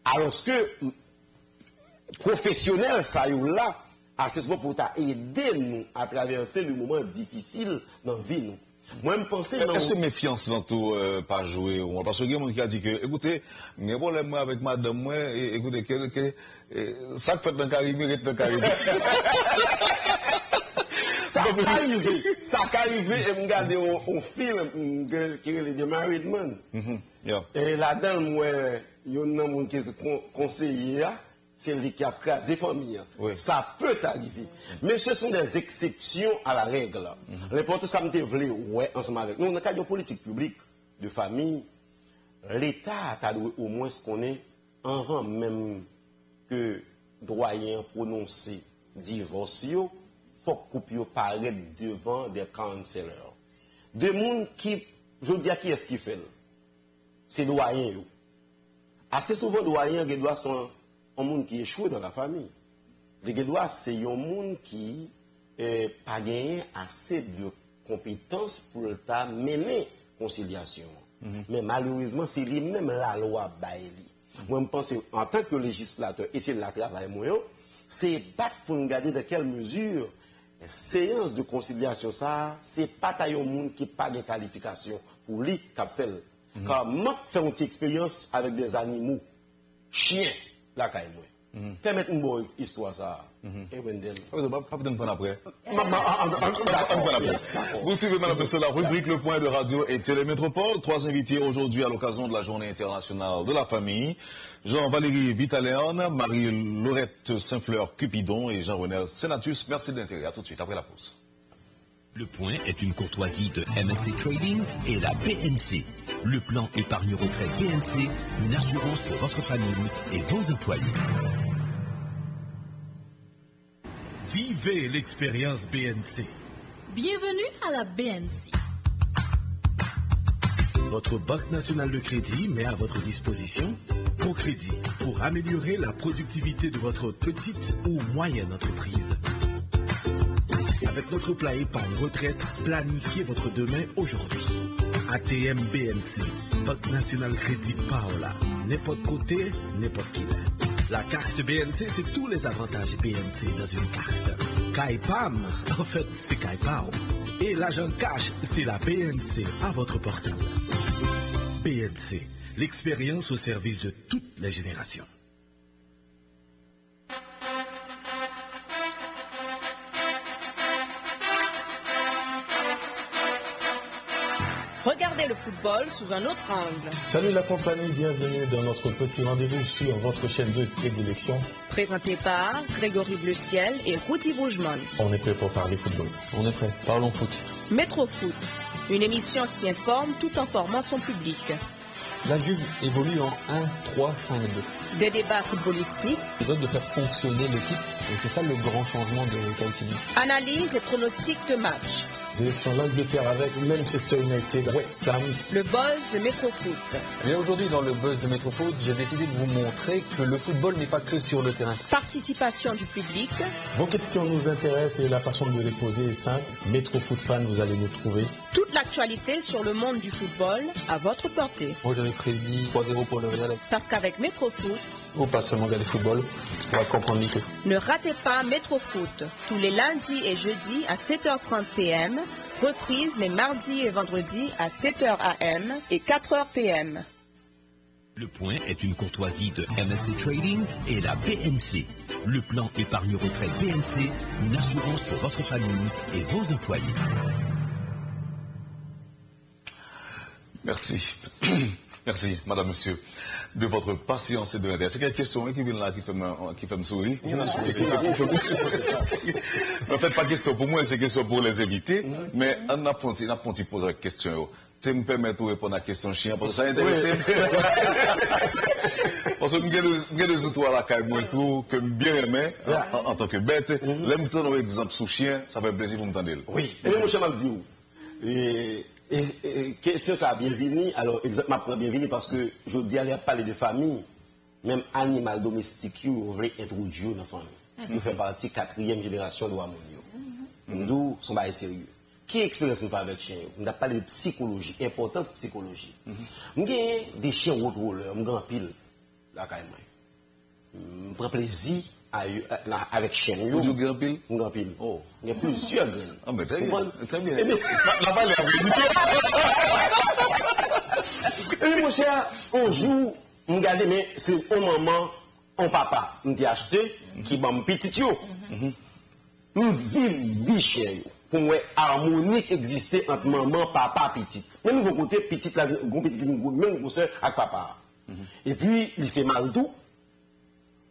Alors que professionnel ça y est là, assez souvent pour t'aider nous à traverser le moment difficile dans la vie nous. Moi, je pense
est-ce que méfiance dans tout pas jouer? Parce que il y a des gens qui a dit que, écoutez, il y a un problème avec madame, moi, écoutez, ça que fait dans le Caribé, reste dans le Caribé.
Ça a arrivé, et je regarde un film qui est The Married Man. Et là-dedans, moi, il y a un homme qui est conseiller, c'est lui qui a crasé famille. Ça peut arriver. Mais ce sont des exceptions à la règle. L'important, ça me voulait, ouais, ensemble avec nous. On a une politique publique de famille. l'État a dû au moins se connaître avant même que doyen prononcé divorce, il faut que couple paraît devant des counselors. Des gens qui, je dis à qui est-ce qui fait? C'est doyen. Assez souvent, doyen, les doigts sont un monde qui échoue dans la famille. Les doigts, c'est un monde qui n'a pas gagné assez de compétences pour mener conciliation. Mais malheureusement, c'est lui-même la loi Bailey. Moi, je pense en tant que législateur, et c'est la travail, c'est battre pour nous garder de quelle mesure la séance de conciliation, ça, c'est pas un monde qui n'a pas de qualification pour lui qui fait. Car moi, je fais une petite expérience avec des animaux, chiens, la caille. Permettez-moi une bonne histoire, ça. Et Wendell.
Pas besoin après. Vous suivez, madame, monsieur, la rubrique Le Point de Radio et Télémétropole. 3 invités aujourd'hui à l'occasion de la Journée internationale de la famille. Jean-Valérie Vitaléon, Marie-Laurette Saint-Fleur-Cupidon et Jean-René Senatus. Merci d'intérêt. À tout de suite, après la pause.
Le Point est une courtoisie de MSC Trading et la BNC. Le plan épargne retraite BNC, une assurance pour votre famille et vos employés.
Vivez l'expérience BNC.
Bienvenue à la BNC.
Votre Banque nationale de crédit met à votre disposition ProCrédit pour améliorer la productivité de votre petite ou moyenne entreprise. Avec notre plat épargne retraite, planifiez votre demain aujourd'hui. ATM BNC, Banque nationale crédit Paola. N'importe côté, n'importe qui. La carte BNC, c'est tous les avantages BNC dans une carte. Kaipam, en fait, c'est Kaipao. Et l'agent cash, c'est la BNC à votre portable. BNC, l'expérience au service de toutes les générations.
Regardez le football sous un autre angle.
Salut la compagnie, bienvenue dans notre petit rendez-vous sur votre chaîne de prédilection.
Présenté par Grégory Bleu-Ciel et Rudy Rougemont.
On est prêt pour parler football. On est prêt, parlons foot.
Métro Foot, une émission qui informe tout en formant son public.
La Juve évolue en 1-3-5-2.
Des débats footballistiques.
Ils veulent de faire fonctionner l'équipe. Et c'est ça le grand changement de Cautini.
Analyse et pronostics de match.
Direction l'Angleterre avec Manchester United, West Ham.
Le buzz de Métro Foot.
Eh bien aujourd'hui dans le buzz de Métro Foot, j'ai décidé de vous montrer que le football n'est pas que sur le terrain.
Participation du public.
Vos questions nous intéressent et la façon de les poser est simple. Métro Foot Fan, vous allez nous trouver.
Toute l'actualité sur le monde du football à votre portée.
Moi j'avais prédit 3-0 pour le Real.
Parce qu'avec Métro Foot,
ou pas seulement regarder football, on va comprendre l'idée.
Ne ratez pas Métro Foot, tous les lundis et jeudis à 7h30 PM, reprise les mardis et vendredis à 7h AM et 4h PM.
Le Point est une courtoisie de MSC Trading et la BNC. Le plan épargne retraite BNC, une assurance pour votre famille et vos employés.
Merci. Merci, madame, monsieur, de votre patience et de l'intérêt. C'est quelle question qui vient là, qui fait me sourire? En fait, pas question pour moi, c'est question pour les invités. Mais on a poser la question. Tu me permets de répondre à la question chien, parce que ça intéresse. Parce que je des autres à la caille, moi, tout, que bien aimé, en tant que bête. L'aime un exemple sous chien, ça fait plaisir pour me tendre.
Oui, et mon cher m'a dit, et question ça a bienvenue, alors exactement pour bienvenue parce que je dis aller parler de famille, même animal domestique, vous voulez introduire dans la famille. Vous faites partie 4e génération de l'homme. D'où son bail sérieux. Qui expérience nous avec chien? On a parlé de psychologie, importance psychologie. Nous avons des chiens rottweilers, nous avons pile la caille. Je prends plaisir avec chien.
Vous avez grand pile?
Grand pile. Oh, il y a plusieurs graines.
Ah, mais très bien. Très bien.
Et mon cher, on joue, on regarde, mais c'est au moment, on papa, on a acheté, qui m'a petit yo. Nous vivons chien. Pour moi, harmonique existait entre maman, papa, petit. Même nouveau côté, petit, la grand petit, même gros soeur avec papa. Et puis, il s'est mal tout.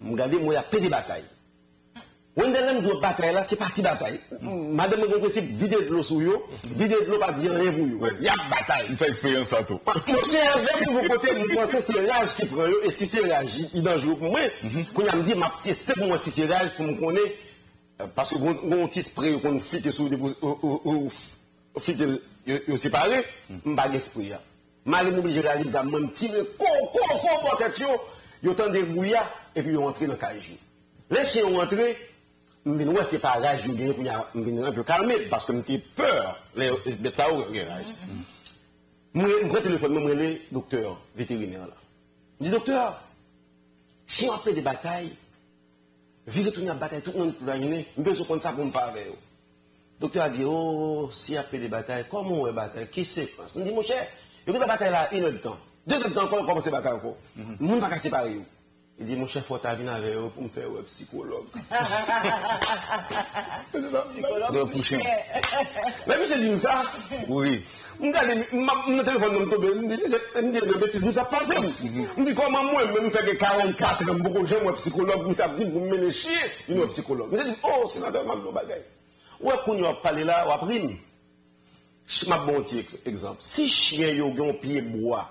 Regardez, moi, il y a peu de batailles. Wendel doit bataille là, c'est parti bataille. Madame mon principe vider de l'eau sur yo, vider de l'eau pas dire rien pour yo. Il y a bataille.
Il fait expérience ça tout.
Mon cher, même pour côté, vous pensez c'est l'âge qui prend yo et si c'est l'âge, il est dangereux pour moi. Quand il me dit m'a testé pour moi si c'est l'âge pour me connaître parce que on petit spray qu'on flitte sur flitte yo séparé, m'pas d'esprit. Mal m'obligé réaliser même tirer con tête yo tend de bouilla et puis yo entrer dans cage. Les chiens ont entré. Mais nous, c'est pas rage, je viens pour un peu calmer parce que j'ai peur. Les bêtes, ça, j'ai rage. Moi, je téléphone, je le docteur vétérinaire là. Je dis, docteur, si on fait des batailles, vu que tout le monde a bataille, tout le monde a gagné, je besoin de ça pour me parler. Le docteur a dit, oh, si on fait des batailles, comment on fait des batailles? Qui c'est? Je dis, mon cher, il y a des batailles là, 1 heure de temps. 2 heures de temps, on commence à bataille encore. Je ne peux pas séparer. Il dit, mon chef, faut venir avec eux pour me faire un psychologue.
Psychologue.
Mais monsieur dit ça?
Oui.
Je regarde mon téléphone, je me dis, une bêtise, ça passe. Je dis, comment moi, je me fais 44 ans, beaucoup j'aime un psychologue, je me dis, vous me menez chier, il y a un psychologue. Je dis, oh, c'est un mal de bagaille. Où est-ce qu'on a parlé là, ou après? Je m'a bon petit exemple. Si chien yo un pied bois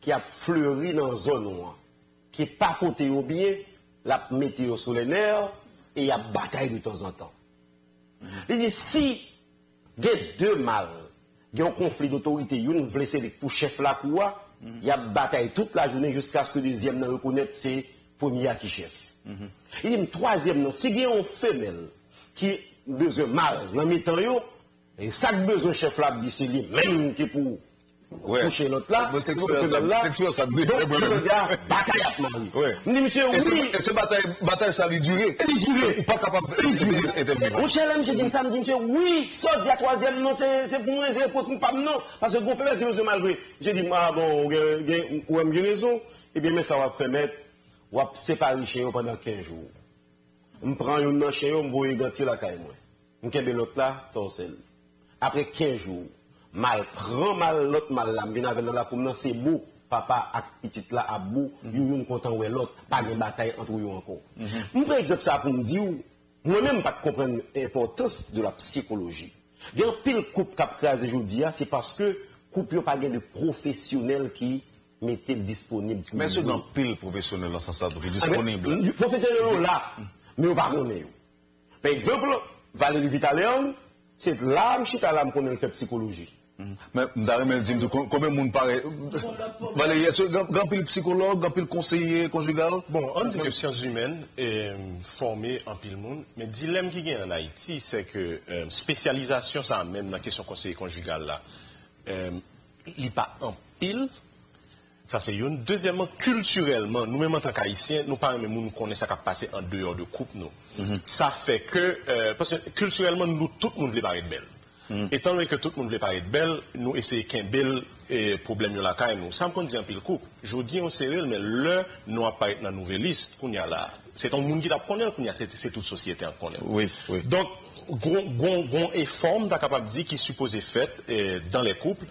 qui a fleuri dans la zone noire, qui n'est pas côté au bien, la météo sur les nerfs et il y a bataille de temps en temps. Il dit si il y a 2 mâles, il y a un conflit d'autorité, il y a une blessée pour chef la cour, il y a bataille toute la journée jusqu'à ce que le deuxième ne reconnaisse c'est premier qui chef. Il dit troisième, si il y a une femelle qui a besoin mâle dans le temps, et ça besoin chef là, c'est lui même qui pour coucher l'autre là,
c'est expérience ça. Donc,
je regarde, bataille à Marie. Je dis, monsieur, oui.
Et ce bataille, ça va durer.
Il dure.
Pas capable de
Mon cher, monsieur dit ça, me dit, monsieur, oui, ça dit à troisième, non, c'est pour moi, c'est pour pas non. Parce que vous faites que malgré. J'ai dit, ah bon, vous avez raison. Eh bien, mais ça va faire mettre, vous va séparer chien pendant 15 jours. Je prends une chien, je vais gantir la caille. Je vais l'autre là, torsel. Après 15 jours. Mal prend mal l'autre mal là vient avec la comme c'est beau papa et petite là à bout you content ouais l'autre pas de bataille entre eux encore. Par exemple ça pour me dire moi même pas comprendre l'importance de la psychologie. Il y a un pile couple qui a crasé aujourd'hui c'est parce que couple pas de professionnels qui mettaient disponible.
Mais c'est dans pile professionnel dans sens disponible.
Professionnel là mais on pas connaît. Par exemple Valérie Vitaléon c'est l'âme chita l'âme qu'on fait psychologie.
Mais Daremel dit combien de monde paraît Valérie, est-ce que grand pile psychologue, grand pile conseiller conjugal?
Bon, on dit que sciences humaines est formée en pile monde, mais le dilemme qui gagne en Haïti, c'est que spécialisation, ça même dans la question conseiller conjugal là, il n'est pas en pile. Ça c'est une. Deuxièmement, culturellement, nous-mêmes en tant qu'Haïtiens, nous pas même nous connaissons ça qui a passé en dehors de couple nous. Ça fait que parce que culturellement nous tout le monde veut paraître belle. Étant donné que tout le monde veut paraître belle, nous essayons qu'un bel problème là quand nous. Ça me dit un peu le couple. Je dis en sérieux mais le nous apparaît dans la nouvelle liste qu'on y a là. C'est un monde qui t'a connaît qu'on y a c'est toute société en connaît.
Oui.
Donc gon et forme t'as capable de dire qui supposé fait dans les couples.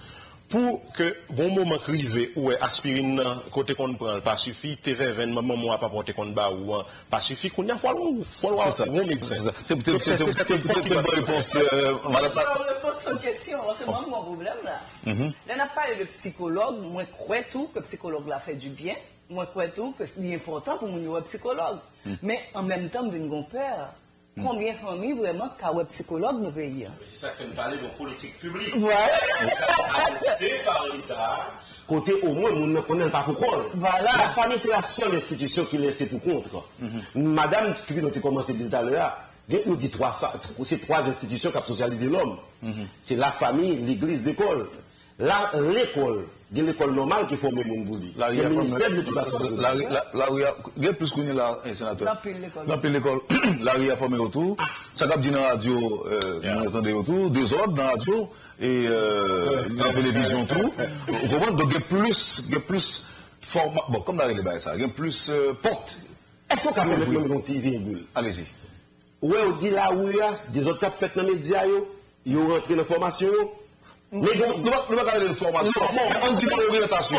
Pour que bon moment arrivé où aspirine côté qu'on prend pas suffit TV maman moi pas porter compte bas ou pas suffit qu'on y a falloir bon médecin
c'est bonne réponse
madame réponse aux questions c'est moi mon problème là là n'a pas de psychologue moi crois tout que psychologue là fait du bien moi crois tout que c'est important pour mon psychologue mais en même temps j'ai une peur. Combien de familles vraiment qui ont un psychologue dans le pays?
C'est ça que nous parlons de politique publique.
Voilà.
Adopté par l'État. Côté au moins, nous ne connaissons pas pourquoi. Voilà. La famille, c'est la seule institution qui laisse pour contre. Madame, tu as commencé à dire tout à l'heure, nous dit c'est 3 institutions qui ont socialisé l'homme. C'est la famille, l'église, l'école. L'école. Il y a l'école normale qui forme le monde. Il y a le ministère de l'éducation.
Il y a plus qu'on est là, sénateur. Dans l'école, la RIA formé autour. Ça cap dit dans la radio, nous entendez autour, des ordres dans la radio et dans la télévision tout. Vous comprenez? Donc il y a plus format. Bon, comme dans les bails, ça, il y a plus porte.
Est-ce qu'on peut mettre même un petit virgule?
Allez-y.
Ouais, on dit là où il y a des autres qui ont fait dans les médias, ils ont rentré dans la formation. Mais nous ne pas parler de formation, on dit l'orientation.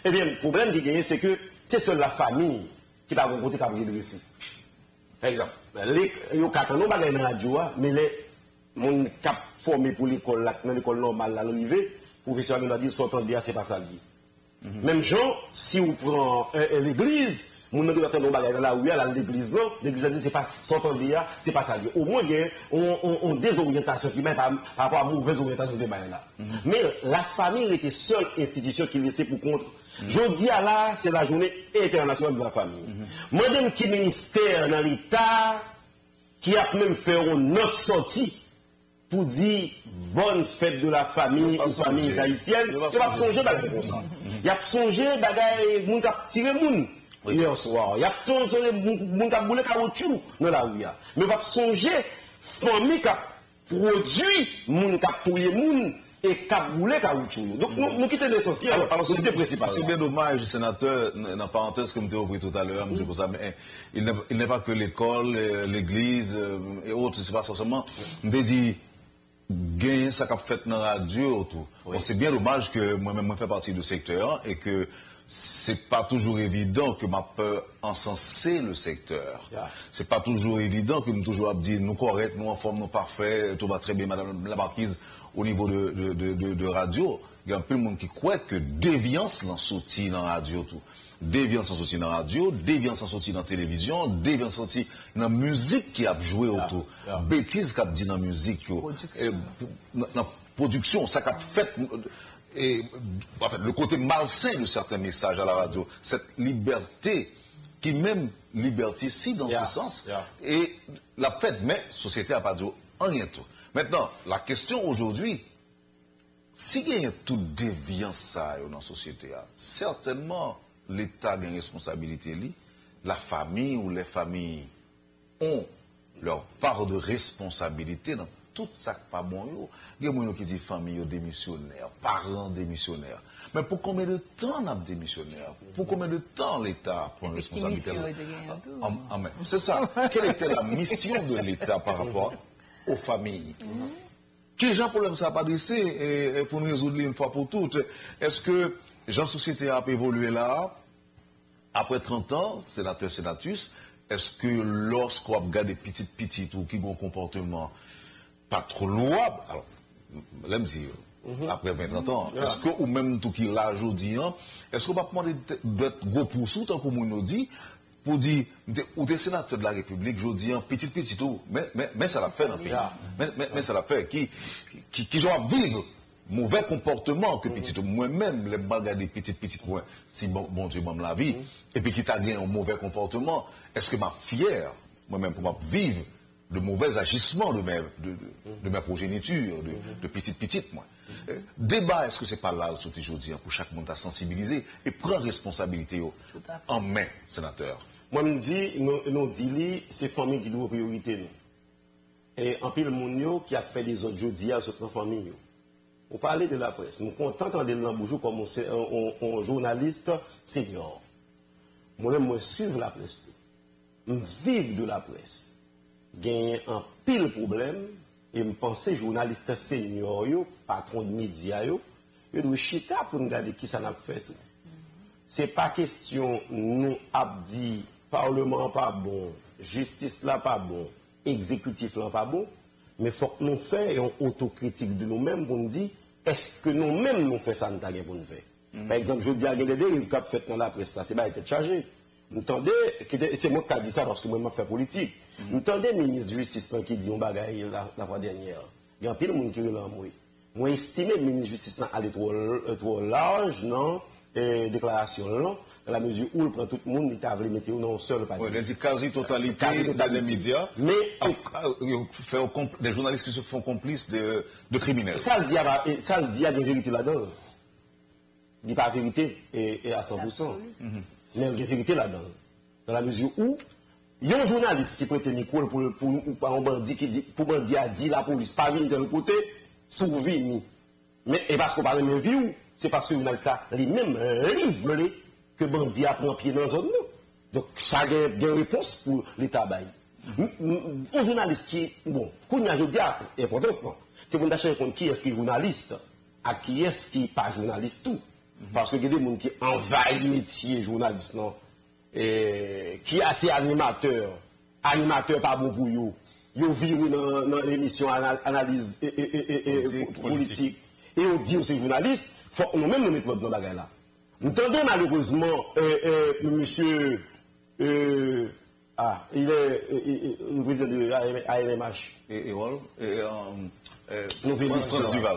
Eh bien, le problème qui gagne, c'est que c'est seule la famille qui va rencontrer qui va redresser. Par exemple, il y a 4 ans, nous dans la radio, mais les gens qui sont formés pour l'école, dans l'école normale, l'arrivée, le professeur nous a dit, sortant de c'est pas ça. Même gens, si on prend l'église, mon nous attendons dans la rue, à l'église, non, l'église a dit, c'est pas sortant de c'est pas ça. Au moins, il y a une désorientation qui par rapport à la mauvaise orientation de là. Mais la famille était seule institution qui laissait pour contre. Je dis à là, c'est la journée internationale de la famille. Moi-même qui ministère dans l'État, qui a même fait une autre sortie pour dire bonne fête de la famille aux familles haïtiennes, il va songer bagaille comme ça. Il a songé bagaille, moun k'ap tiré moun hier soir. Il a songé moun k'ap boule caoutchouc dans la rue. Mais il va songer famille qui produit moun k'ap touyer moun et k'ap boule caoutchouc. Donc nous quittons l'essentiel. Alors
c'est bien dommage, sénateur, dans la parenthèse que je t'ai repris tout à l'heure, mais il n'est pas que l'école, l'église et autres, c'est pas forcément. Je dis gagner ça qu'a fait dans la radio tout. Oui. C'est bien dommage que moi-même je fais partie du secteur et que c'est pas toujours évident que ma peur encenser le secteur. Yeah. C'est pas toujours évident que nous toujours dire nous correct, nous en forme, nous parfait, tout va très bien, madame la marquise, au niveau de radio. Il y a un peu de monde qui croit que déviance l'en sorti dans la radio tout. Déviance en sorti dans la radio, déviance en sorti dans la télévision, déviance en sorti dans la musique qui a joué autour. Bêtise qui a dit dans la musique. Dans la production, ça a fait. Et, en fait, le côté malsain de certains messages à la radio, cette liberté, qui même liberticide dans ce sens, et la fête, mais la société n'a pas dit rien tout. Maintenant, la question aujourd'hui, si il y a toute déviance dans la société, certainement, l'État a une responsabilité, la famille ou les familles ont leur part de responsabilité dans tout ça qui n'est pas bon. Il y a des gens qui disent famille démissionnaire, parents démissionnaires. Mais pour combien de temps on a démissionnaire? Pour combien de temps l'État prend responsabilité? C'est ça. Quelle était la mission de l'État par rapport aux familles? Quel genre de problème ça n'a pas adressé pour nous résoudre une fois pour toutes? Est-ce que Jean Société a évolué là, après 30 ans, sénateur, sénatus, est-ce que lorsqu'on regarde des petites ou qui ont un comportement pas trop louable, alors, là, après 20 ans, est-ce que, ou même tout qui l'a aujourd'hui, est-ce qu'on va demander d'être gros poursuite, comme on nous dit, pour dire, ou des sénateurs de la République, je dis, petit tout, mais ça l'a fait dans le pays. Mais ça l'a fait, qui genre vivre mauvais comportement que petit moi-même les bagages des petites moi si bon Dieu m'aime la vie et puis qui t'a gagné un mauvais comportement, est-ce que m'a fier moi-même pour vivre de mauvais agissements de mes progénitures de petites moi. Débat, est-ce que c'est pas là aujourd'hui pour chaque monde à sensibiliser et prendre responsabilité en main, sénateur?
Moi me dis nous dit c'est famille qui doit priorité nous. Et en pile monde qui a fait des autres jeudi à cette famille. On parlait de la presse. Je suis content d'entendre l'emboujour comme un journaliste senior. Moi-même, je suis la presse. Je vive de la presse. J'ai un pile problème. Et je pense journaliste senior, patron de médias, je dois chita pour regarder qui ça n'a fait tout. Ce n'est pas question, nous avons dit, parlement pas bon, justice là pas bon, exécutif là pas bon. Mais il faut que nous fassions une autocritique de nous-mêmes pour nous dire est-ce que nous-mêmes nous faisons ça nous avons pour nous faire. Par exemple, je dis à des dérives qui ont fait dans la presse, c'est pas été chargé. Vous entendez, c'est moi qui ai dit ça parce que moi je fais politique. Vous entendez le ministre de la Justice qui dit un bagaille la fois dernière. Il y a un peu de monde qui est là. Moi, estime que le ministre de la Justice allait trop large dans la déclaration là. Dans la mesure où il prend tout le monde, il t'a voulu mettre dans seul panier.
Oui, il dit quasi-totalité des médias. Mais des journalistes qui se font complices de criminels.
Ça le dit à la vérité là-dedans. Il dit pas la vérité et à 100%. Mais il y a une vérité là-dedans. Dans la mesure où il y a un journaliste qui prête Nicole pour un bandit qui dit, pour bandit a dit la police, pas venir de l'autre côté, survie. Mais et parce qu'on parle de même vie, c'est parce que le journaliste a les mêmes livres que bandit a pris pied dans la zone. Donc, ça a une réponse pour l'État. Un journaliste qui, bon, quand je dis à l'importance, c'est pour nous chercher compte qui est-ce qui est journaliste, à qui est-ce qui n'est pas journaliste tout. Parce que il y a des gens qui envahissent le métier journaliste, non, et qui a été animateur animateur pas bon pour eux. Ils vivent dans l'émission analyse politique. Et on dit aux journalistes, faut nous-mêmes nous mettre dans le bagage là. Nous entendons malheureusement, monsieur, il est le président de ANMH.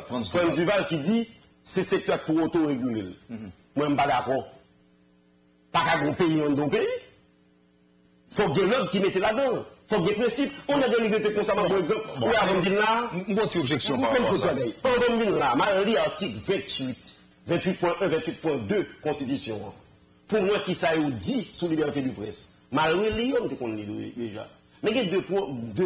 François Duval qui dit, c'est secteur pour auto-réguler. Moi, je ne suis pas d'accord. Pas qu'à un pays dans un pays. Il faut que l'homme qui mette là-dedans. Il faut que les principes. On a des libertés comme ça, par exemple. Oui, avant de dire là.
Une bonne objection par rapport à ça.
Pendant de dire là, je lis l'article 28.1, 28.2 Constitution. Pour moi, qui ça dit sous liberté de presse. Malgré on qu'on lit déjà. Mais il y a deux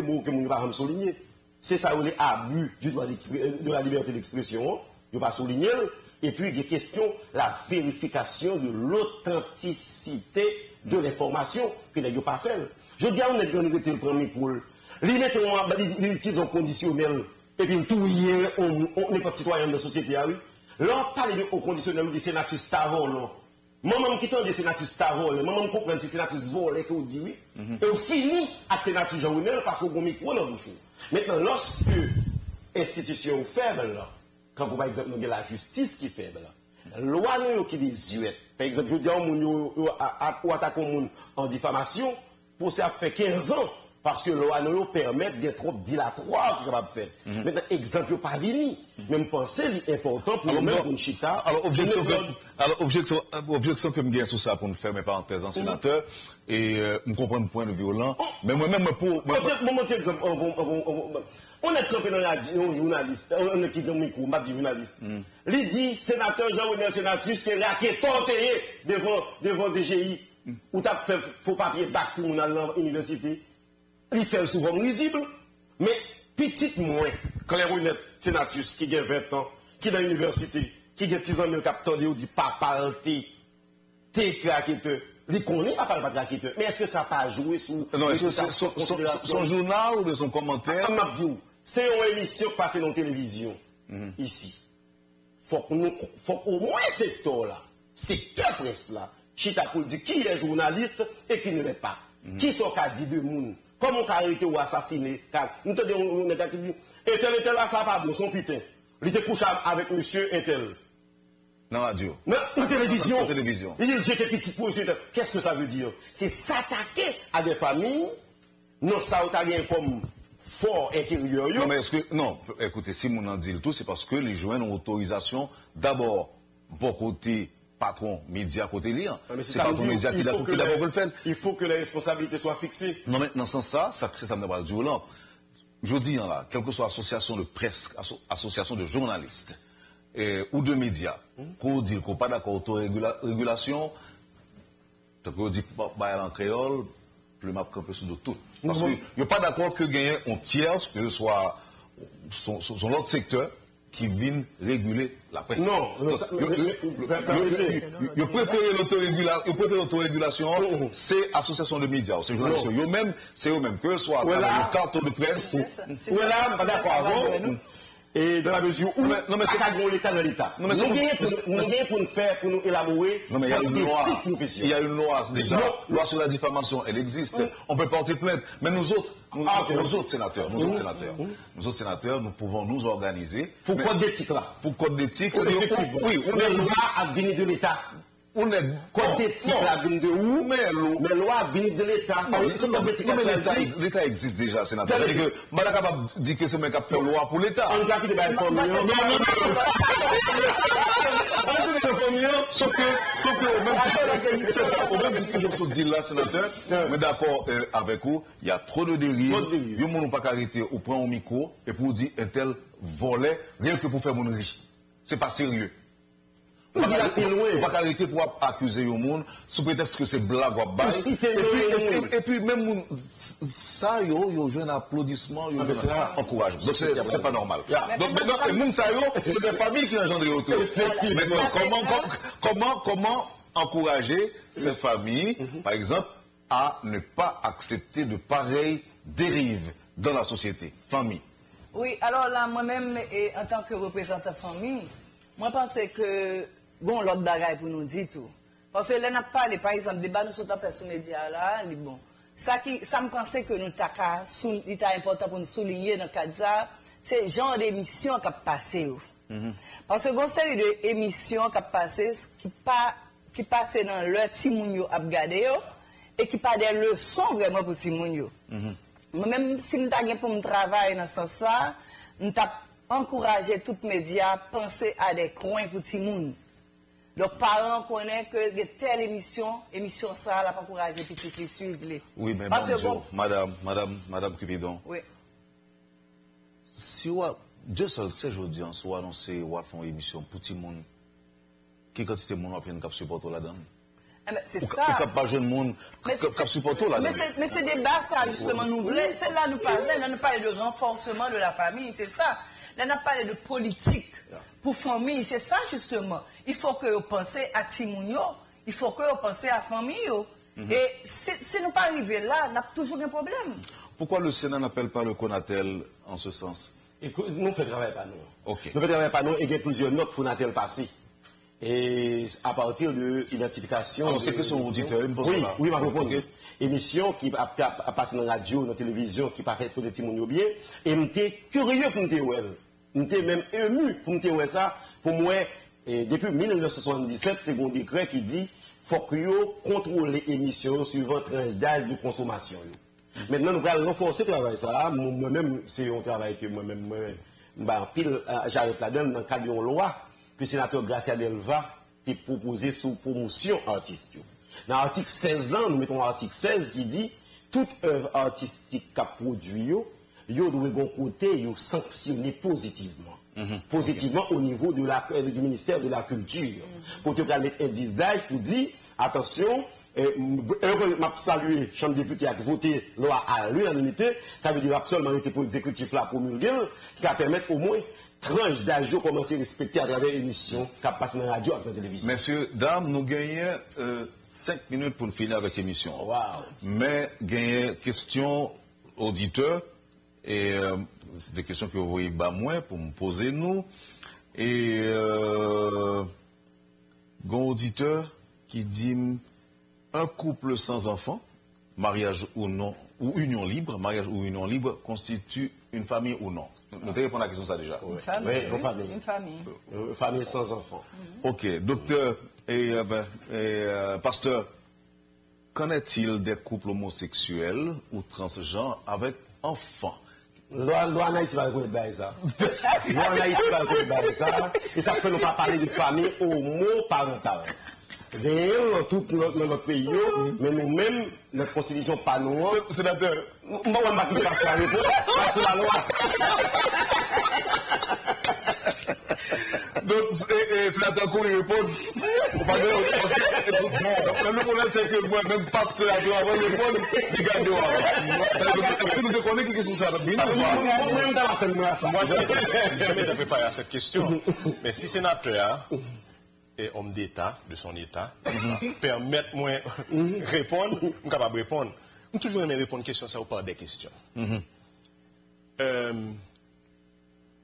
mots que je ne vais pas souligner. C'est ça, les abus de la liberté d'expression. Je ne vais pas souligner. Et puis, il y a question la vérification de l'authenticité de l'information que nous n'avons pas fait. Je dis à on est dans le premier pôle. Ils utilisent en conditionnel. Et puis, tout hier, on n'est pas citoyen de la société. Oui. Là, on parle de conditionnel de sénatus Stavon. Moi-même qui tente de sénatus Stavon, moi-même comprends si sénatus volé que vous dites oui. Et on finit avec sénatus Jean-Renel parce qu'on a un micro dans le bouchon. Maintenant, lorsque l'institution faible, quand par exemple nous avons la justice qui est faible, la loi qui est désuète, par exemple, je dis à un attaquons en diffamation, pour ça fait 15 ans, parce que la loi nous permet d'être trop dilatoire qui est capable de faire. Maintenant, exemple pas venu, même penser l'important pour nous-mêmes pour une chita.
Alors, objection que je gagne sur ça pour nous faire mes parenthèses en sénateur, et nous comprendre le point de violent, mais moi-même pour. On est campé dans un journaliste, on est qui dans le micro, on dit journaliste. Il dit, sénateur Jean-Renel Sénatus, c'est là qui est tortillé devant DGI, où tu as fait faux papier bac pour dans l'université. Il fait souvent risible, mais petit moins, Claire Honnête Sénatus, qui a 20 ans, qui est dans l'université, qui a 10 ans, mais il dit papa, t'es craqué, il connaît papa, pas craqué, mais est-ce que ça n'a pas joué sous. Non, est-ce que c'est son journal ou de son commentaire?
C'est une émission passée dans la télévision, ici. Il faut qu'au moins secteur là, secteur presse là, chita pour dire qui est journaliste et qui ne l'est pas. Qui sont qu'à dire de monde. Comment on a arrêté ou assassiné. Nous te disons, et tel là, ça pas bon, son putain. Il était couché avec monsieur Intel.
Non, radio.
Non, en télévision.
En télévision.
Il dit, j'étais petit pour monsieur Intel. Qu'est-ce que ça veut dire? C'est s'attaquer à des familles. Non, ça a rien comme fort intérieur.
Non, mais est-ce que. Non, écoutez, si mon en dit le tout, c'est parce que les jeunes ont autorisation d'abord, bon côté patron, média côté lien. C'est pas tout média qui d'abord le fait.
Il faut que les responsabilités soient fixées.
Non, mais dans ce sens-là, ça me parle du violent. Je dis là, quelle que soit association de presse, association de journalistes ou de médias, qu'on dit qu'on n'est pas d'accord autorégulation, donc on dit pas en créole, le map campé sous de tout. Parce qu'il n'y a pas d'accord que gagner un tiers, que ce soit son autre secteur, qui viennent réguler la presse.
Non,
je préfère l'autorégulation, c'est association de médias, c'est journalistes. C'est eux-mêmes, que ce soit le carton de presse.
Voilà, pas d'accord. Et dans la mesure où nous avons l'État dans l'État. Nous avons pour nous faire, pour nous élaborer.
Non, mais il y a une loi déjà. Loi sur la diffamation, elle existe. On peut porter plainte. Mais nous autres, sénateurs, nous pouvons nous organiser.
Pour code d'éthique là.
Pour code d'éthique,
oui, on est loi à venir de l'État. On est code d'éthique là vient de où? Mais loi vient de l'État.
L'État existe déjà, sénateur. C'est-à-dire que je ne suis pas capable de dire que c'est moi qui fait loi pour l'État.
On a quitté la formule.
Sauf que, au même titre que je vous dis là, sénateur, mais d'accord avec vous, il y a trop de dérives. Il y a des gens qui n'ont pas arrêté ou prendre un micro et pour dire un tel volet, rien que pour faire mon riche. Ce n'est pas sérieux. On va pas arrêter pour accuser le monde sous prétexte que c'est blague ou bail. Et puis même ça, il y a un applaudissement, il y a un encouragement. Donc c'est pas normal. Donc maintenant, c'est des familles qui engendrent autour. Maintenant, comment encourager ces familles, par exemple, à ne pas accepter de pareilles dérives dans la société, famille?
Oui, alors là, moi-même, en tant que représentant famille, moi, je pense que bon, l'autre bagaille pour nous dire tout. Parce que là, n'a pas parlé, par exemple, débat nous sommes fait sur les médias là, bon, ça me pensait que nous était important pour nous souligner dans le cadre de ça, c'est le genre d'émission qui a passé. Parce que il y a une série d'émissions qui a passé qui passent dans le Timounio à regarder et qui pas des leçons vraiment pour Timounio. Même si je suis pour mon travail dans ce sens-là, je encouragé tous les médias à penser à des coins pour Timoun. Les parents connaissent que de telles émissions ça, là, pour encourager les petits qui suivent.
Oui, mais Madame Cupidon.
Oui.
Si Dieu seul sait aujourd'hui, on soit annoncé ou font une émission pour Timoun, qui quantité de monde qui supporte là-dedans?
C'est ça.
Il n'y a pas jeune monde qui supporte là-dedans.
Mais c'est débat, ça, justement, nous voulons. C'est là nous parlons de renforcement de la famille, c'est ça. Là, nous parlons de politique pour famille, c'est ça, justement. Il faut que vous pensiez à Timounio, il faut que vous pensiez à la famille. Et si nous pas arriver là, on a toujours un problème.
Pourquoi le Sénat n'appelle pas le Conatel en ce sens?
Écoute, nous faisons travail pas nous.
Okay.
Nous faisons travail pas nous et il y a plusieurs notes pour Conatel passées. Et à partir de l'identification.
Alors, c'est que son auditeur,
oui, ma réponse. Émission qui a passé dans la radio, dans la télévision, qui pas fait pour des Timounio bien. Et j'étais curieux pour me voir. J'étais même ému pour me voir ça. Pour moi, depuis 1977, il y a un décret qui dit faut que vous contrôlez l'émission suivant tranche d'âge de consommation. Maintenant, nous allons renforcer le travail. Ça, moi-même, c'est un travail que moi-même, pile, j'arrête là-dedans dans le cadre d'une loi que le sénateur Gracia Delva a proposé sous promotion artistique. Dans l'article 16, nous mettons l'article 16 qui dit toute œuvre artistique qu'a produit, vous devez côté sanctionner positivement. Positivement au niveau de du ministère de la Culture. Pour te mettre un indice d'âge pour dire attention, m'a salué la Chambre des députés qui a voté loi à l'unanimité, ça veut dire absolument que pour l'exécutif là promulguer, qui va permettre au moins tranche d'âge commencer à respecter à travers l'émission qui passe dans la radio et dans la télévision.
Messieurs, dames, nous gagnons 5 minutes pour finir avec l'émission.
Wow.
Mais gagnons question auditeurs et c'est des questions que vous voyez bas moins pour me poser nous. Et un auditeur qui dit un couple sans enfant, mariage ou non, ou union libre, mariage ou union libre, constitue une famille ou non? Nous devons répondre à la question ça déjà.
Une famille.
Une famille.
Une famille.
Une famille sans enfant.
Ok, docteur et pasteur, qu'en est-il des couples homosexuels ou transgenres avec enfants?
Loi en Haïti va reconnaître ça. Loi en Haïti va reconnaître ça. Et ça fait nous pas parler de famille homoparentale. D'ailleurs, dans tout notre pays, mais nous-mêmes, notre constitution pas nous.
Sénateur,
moi, je ne vais pas passer la réponse, parce que la loi.
Donc, sénateur, qu'on y répond. Le problème, c'est que moi-même, pasteur, avant de répondre, regardez. Est-ce que nous connaissons quelque chose ça?
Moi-même, dans la peine, moi,
je vais préparer à cette question. Mais si sénateur et homme d'État, de son État, permettre-moi de répondre, je suis capable de répondre. Je toujours aimé répondre à une question, ça ou pas des questions.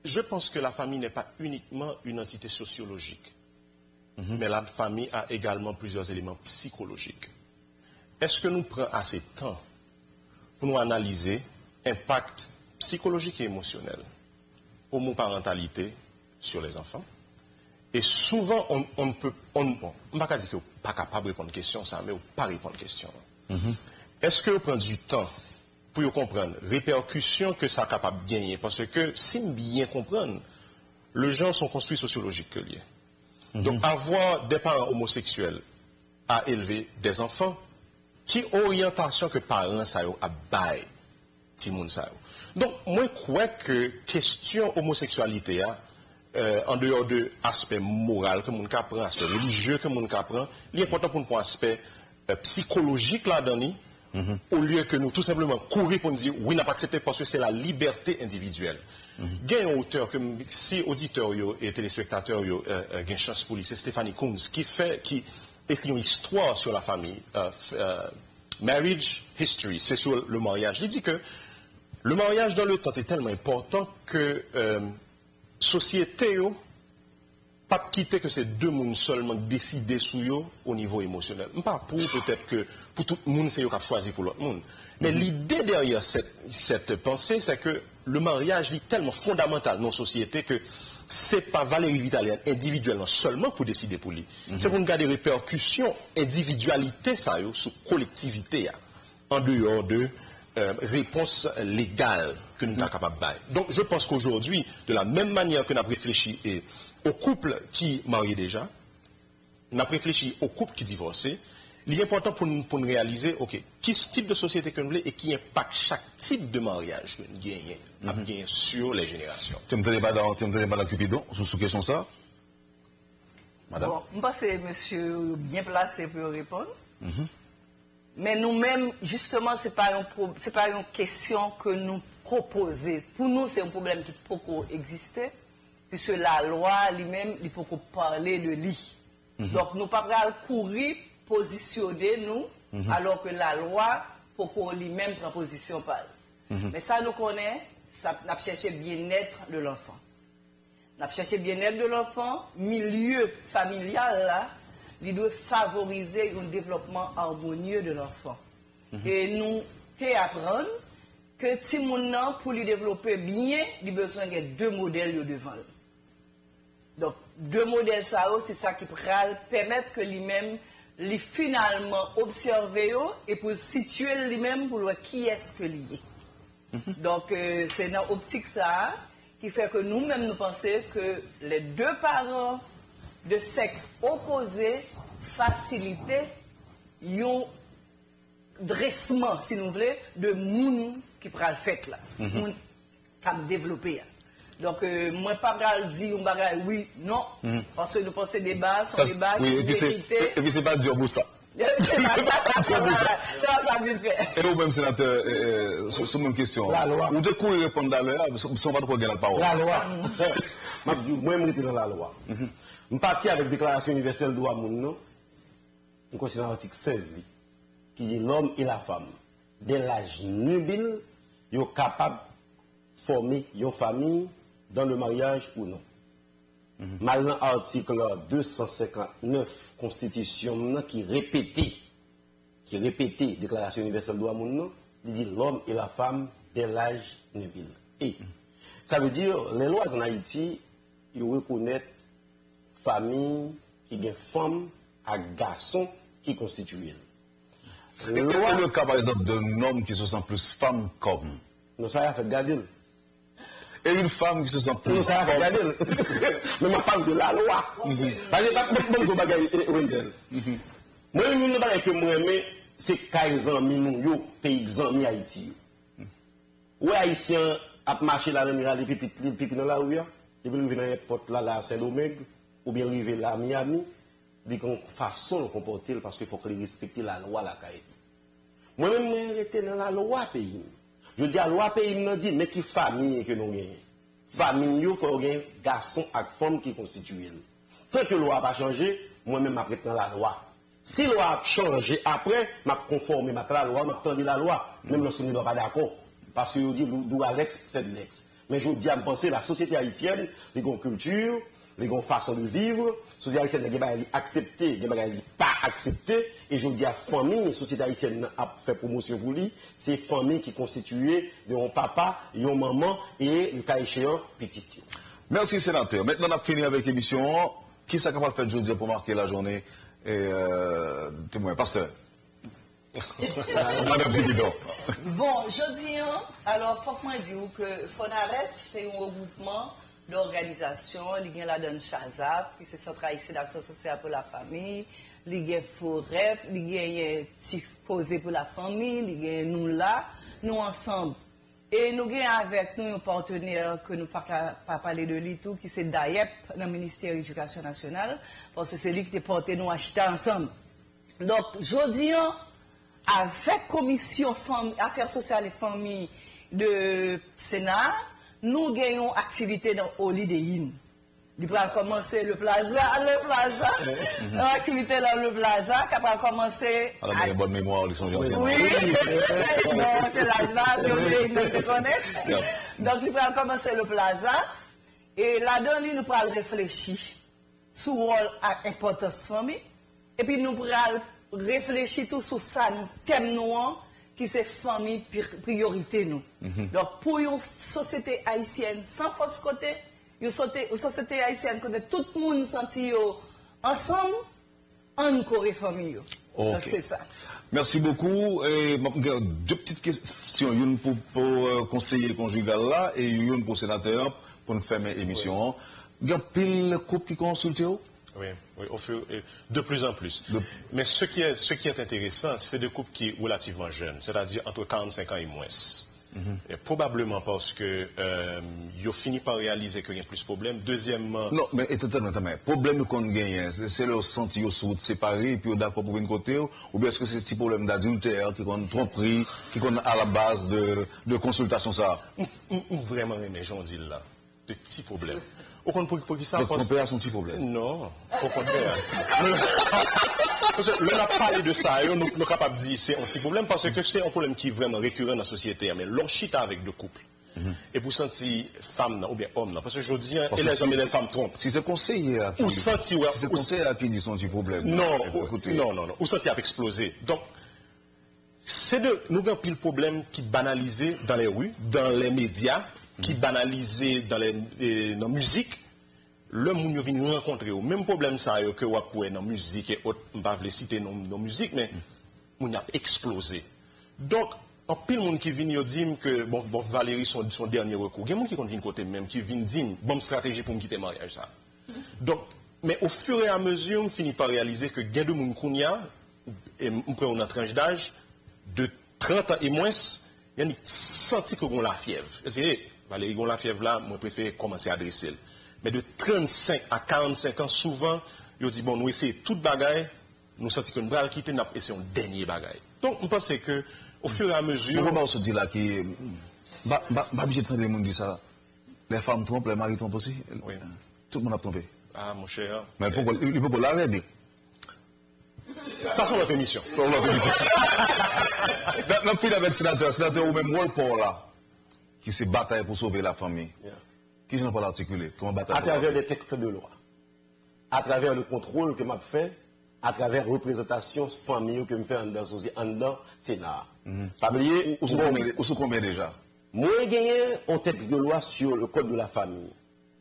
Je pense que la famille n'est pas uniquement une entité sociologique, mais la famille a également plusieurs éléments psychologiques. Est-ce que nous prenons assez de temps pour nous analyser l'impact psychologique et émotionnel, homoparentalité sur les enfants? Et souvent, on ne peut, on ne va pas dire que vous n'êtes pas capable de répondre à une question, ça, mais vous ne pas répondre à une question. Est-ce que vous prenez du temps pour comprendre les répercussions que ça est capable de gagner? Parce que si vous bien comprendre, les gens sont construits sociologiques que liés. Donc, avoir des parents homosexuels à élever des enfants, qui orientation que parents ça a bail, timoun ça. Donc, moi, je crois que question homosexualité, en dehors de l'aspect moral que mon cas prend, aspect religieux que mon cas prend, l'important pour nous prendre l'aspect psychologique là-dedans, au lieu que nous tout simplement courir pour nous dire oui, n'a pas accepté parce que c'est la liberté individuelle. Il y a un auteur, que si auditeurs et téléspectateurs ont une chance pour lui, c'est Stéphanie Kunz, qui écrit une histoire sur la famille, Marriage History, c'est sur le mariage. Il dit que le mariage dans le temps est tellement important que société pas quitter que c'est deux mondes seulement décider sur eux au niveau émotionnel. Pas pour peut-être que pour tout le monde c'est eux qui a choisi pour l'autre monde. Mais l'idée derrière cette pensée, c'est que le mariage est tellement fondamental dans nos sociétés que c'est pas Valérie Vitalienne individuellement seulement pour décider pour lui. C'est pour nous garder des répercussions, individualité ça yo, sur collectivité ya, en dehors de réponse légale que nous sommes capables de faire. Donc je pense qu'aujourd'hui, de la même manière que nous avons réfléchi aux couples qui marient déjà, nous avons réfléchi aux couples qui divorcent. Il est important pour nous réaliser, ok, quel type de société que nous voulons et qui impacte chaque type de mariage que nous gagnons sur les générations.
Tu me dirais pas dans Cupidon sur cette question ça, madame?
Bon, je pense que monsieur bien placé pour répondre. Mais nous-mêmes, justement, ce n'est pas une question que nous proposons. Pour nous, c'est un problème qui peut exister, puisque la loi lui-même, il peut parler de lui. Donc, nous ne pouvons pas courir, positionner nous, alors que la loi peut lui-même prendre position par. Mais ça, nous connaissons, ça n'a cherché bien-être de l'enfant. Nous avons cherché bien-être de l'enfant, milieu familial là. Il doit favoriser un développement harmonieux de l'enfant. Et nous apprendre que si mon pour lui développer bien, il a besoin de deux modèles devant lui. Donc, deux modèles, c'est ça qui permet que lui-même, lui finalement observer et pour situer lui-même pour voir qui est-ce que lui est. Donc, c'est dans l'optique ça qui fait que nous-mêmes nous pensons que les deux parents de sexe opposé faciliter un dressement, si nous voulons, de monde qui prend le fait là, monde qui a développé. Donc, moi, pas dire un bagage oui, non, parce que nous pensons débat, son débat,
oui, et puis c'est pas dur pour ça.
C'est ça que je fais.
Et vous-même, sénateur, sur une question. La loi. Vous devez répondre à l'heure, si on va gagner la parole.
La loi. Je dis, moi, je suis dans la loi. Je parti avec la Déclaration universelle des droits de l'homme, je considère l'article 16, qui dit l'homme et la femme, dès l'âge nubile, sont capables de former une famille dans le mariage ou non. Maintenant, l'article 259 Constitution qui répète Déclaration universelle des droits de l'homme, il dit l'homme et la femme dès l'âge nubile. Et ça veut dire les lois en Haïti, ils reconnaissent famille qui a femme à garçon qui constituent.
Le cas par exemple d'un homme qui se sent plus femme comme.
Non, ça a fait garder.
Et une femme qui se sent plus.
Non, ça a fait garder. Mais je parle de la loi. Parce que je ne sais pas. Moi, je ne sais pas que moi, c'est 15 ans, nous, pays en Haïti. Où Haïtien a marché là, il pipi dans la rue, il veut venir à l'aéroport là, à Saint-Domingue, ou bien arriver là à Miami, il y a une façon de comporter parce qu'il faut qu'il respecte la loi là. Moi-même, je suis dans la loi pays. Je dis à la loi pays, je dis, mais qui famille que nous avons? Famille, il faut qu'il y ait garçon et femme qui constituent. Tant que la loi n'a pas changé, moi-même, je suis dans la loi. Si la loi a changé après, je suis conformé à la loi, je suis dans la loi, même lorsque nous ne sommes pas d'accord. Parce que je dis, d'où Alex, c'est de l'ex. Mais je dis à me penser, la société haïtienne, les culture, les façon de vivre, la société haïtienne, les gens accepté, les gens pas accepté, et je dis à la famille, la société haïtienne a fait promotion pour lui, c'est famille qui constituée de un papa, une maman et le cas échéant, petit.
Merci, sénateur. Maintenant, on a fini avec l'émission. Qui est capable de faire aujourd'hui pour marquer la journée? Témoin, pasteur.
Bon, je dis, alors, il faut que moi dise que FONAREF, c'est un regroupement d'organisations, il y a la donne Chazaf, qui se centralise d'action sociale pour la famille, il y a FOREF, il y a Posé pour la famille, il y a nous là, nous ensemble. Et nous avons avec nous un partenaire que nous ne pouvons pas parler de lui tout, qui c'est DAEP, dans le ministère de l'Éducation nationale, parce que c'est lui qui a porté nous acheter ensemble. Donc, je dis, avec la commission Affaires sociales et familles de Sénat, nous gagnons activité dans Oli de Yin. Il va commencer le plaza, l'activité dans le plaza, qui va commencer.
Alors, il y a une bonne mémoire, ils sont gentils.
Oui, non, c'est l'âge là, c'est obligé de connaître. Donc, il va commencer le plaza, et là-dedans, nous allons réfléchir. sur le rôle et l'importance de la famille. Et puis nous pourrons réfléchir tout sur ça, nous thème nous, qui c'est famille priorité nous. Donc pour une société haïtienne sans force côté, une société haïtienne côté tout le monde senti ensemble, en corée famille.
Okay.
Donc c'est ça.
Merci beaucoup. Deux petites questions, une pour conseiller conjugal là et une pour sénateur pour nous faire l'émission. Il y a pile couple qui consulte.
Oui, de plus en plus. Mais ce qui est intéressant, c'est des couples qui sont relativement jeunes, c'est-à-dire entre 45 ans et moins. Et probablement parce que ils ont fini par réaliser qu'il y a plus de problèmes. Deuxièmement...
Non, mais attends, problème qu'on gagne, c'est le senti au sous séparé et puis d'accord pour une côté, ou bien est-ce que c'est ce petit problème d'adultère qui est tromperie, qui est à la base de consultation ça?
Vraiment, mais j'en dis là, de petits problèmes. Au contraire, pour qui ça?
Donc tromper à son petit problème?
Non, au contraire. On a parlé de ça, et on est capable de dire que c'est un petit problème parce que c'est un problème qui est vraiment récurrent dans la société. Mais l'on chite avec deux couples. Et pour sentir femme ou bien homme, parce que je dis, et les hommes et les femmes trompent.
Si c'est conseiller à qui dit, c'est conseiller à qui dit son petit problème.
Non, ou sentir à exploser. Donc, c'est de nous avons pile problème qui banalisé dans les rues, dans les médias, qui banalisé dans la musique. Le monde vient rencontrer au même problème ça que vous avez dans la musique et autres, je ne vais pas citer dans la musique, mais on a explosé. Donc, en pile monde qui vient dire que bon Valérie son dernier recours. Il y a des gens qui viennent côté même qui viennent dire bonne stratégie pour me quitter le mariage ça. Donc, mais au fur et à mesure, on finit par réaliser que il y a des gens qui et on prend une tranche d'âge de 30 ans et moins, il y a senti que on la fièvre. C'est Valérie on la fièvre là, moi préfère commencer à adresser. Mais de 35 à 45 ans, souvent, ils disent, bon, nous essayons toute bagaille, nous sentons que nous allons quitter, nous essayons un dernier bagaille. Donc, on pense que, au fur et à mesure...
Comment on se dit là que... obligé de prendre les gens qui disent ça. Les femmes trompent, les maris trompent aussi.
Oui.
Tout le monde a trompé.
Ah, mon cher.
Mais il peut pas l'arrêter.
Ça, c'est notre émission.
Dans le film avec le sénateur ou même Paul là, qui se bataille pour sauver la famille. Yeah. Qui je n'ai pas l'articuler?
À travers les textes de loi, à travers le contrôle que m'a fait, à travers la représentation famille que je fais en dedans Sénat. Pas oublier.
Où sont combien déjà?
Moi, j'ai gagné un texte de loi sur le code de la famille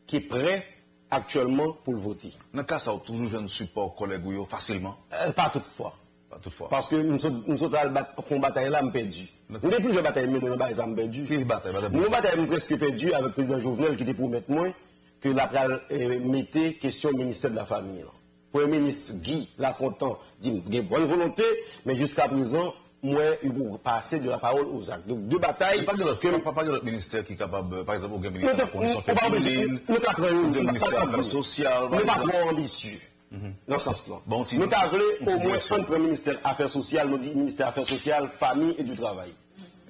qui est prêt actuellement pour le voter.
Dans le cas, ça a toujours un support collègue facilement?
Pas toutefois.
Pas toutefois.
Parce que nous sommes en bataille là, nous perdu. Nous n'avons plus de bataille, mais nous avons perdu.
Quelle bataille?
Nous avons presque perdu avec le président Jovenel qui était pour mettre moins que la mettait question ministère de la famille. Le Premier ministre Guy Lafontaine dit qu'il y a bonne volonté, mais jusqu'à présent, moi, il faut passer de la parole aux actes. Donc, deux batailles.
Pas de notre ministère qui est capable, par exemple, au ministère de la condition féminine, le ministère de l'Affaires sociales.
Nous ne sommes pas trop ambitieux. Dans ce sens-là. Bon, nous avons au moins un premier ministère des Affaires sociales, nous dit ministère des Affaires sociales, famille et du travail.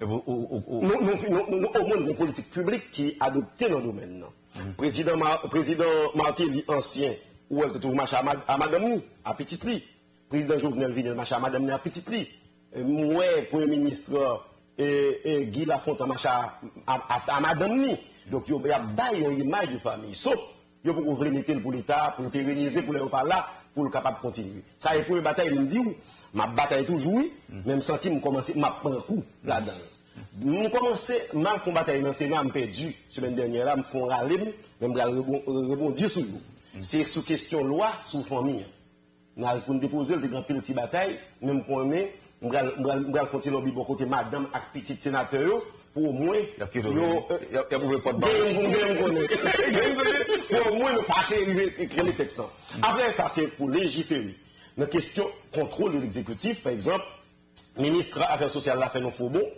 Nous au moins une politique publique qui est adoptée dans le domaine. Président Martelly, ancien, où elle trouve à Madame Ni, à Petit Lit. Président Jovenel Vinel, à Madame Ni, à Petit Lit. Moi, Premier ministre Guy Lafontaine, à Madame Ni. Donc, il y a une image de famille. Sauf, il faut ouvrir les pour l'État, pour le pérenniser, pour le pas là, pour le capable de continuer. Ça, c'est pour une bataille, il me dit, ma bataille toujours, oui, même senti, je commence, je prends un coup là-dedans. Je commence, je fais une bataille dans le Sénat, je perdu, semaine dernière, je fais un râler, je rebondir sur vous. C'est sous question loi, sous famille. Pour nous déposer le grand petit bataille, je me connais, je vais faire un lobby pour côté madame et petit sénateur. Pour au moins,
il y a pas de
pour au moins nous passer écrire les textes. Après ça, c'est pour légiférer. La question contrôle de l'exécutif, par exemple, le ministre des Affaires sociales l'a fait nos faux bons.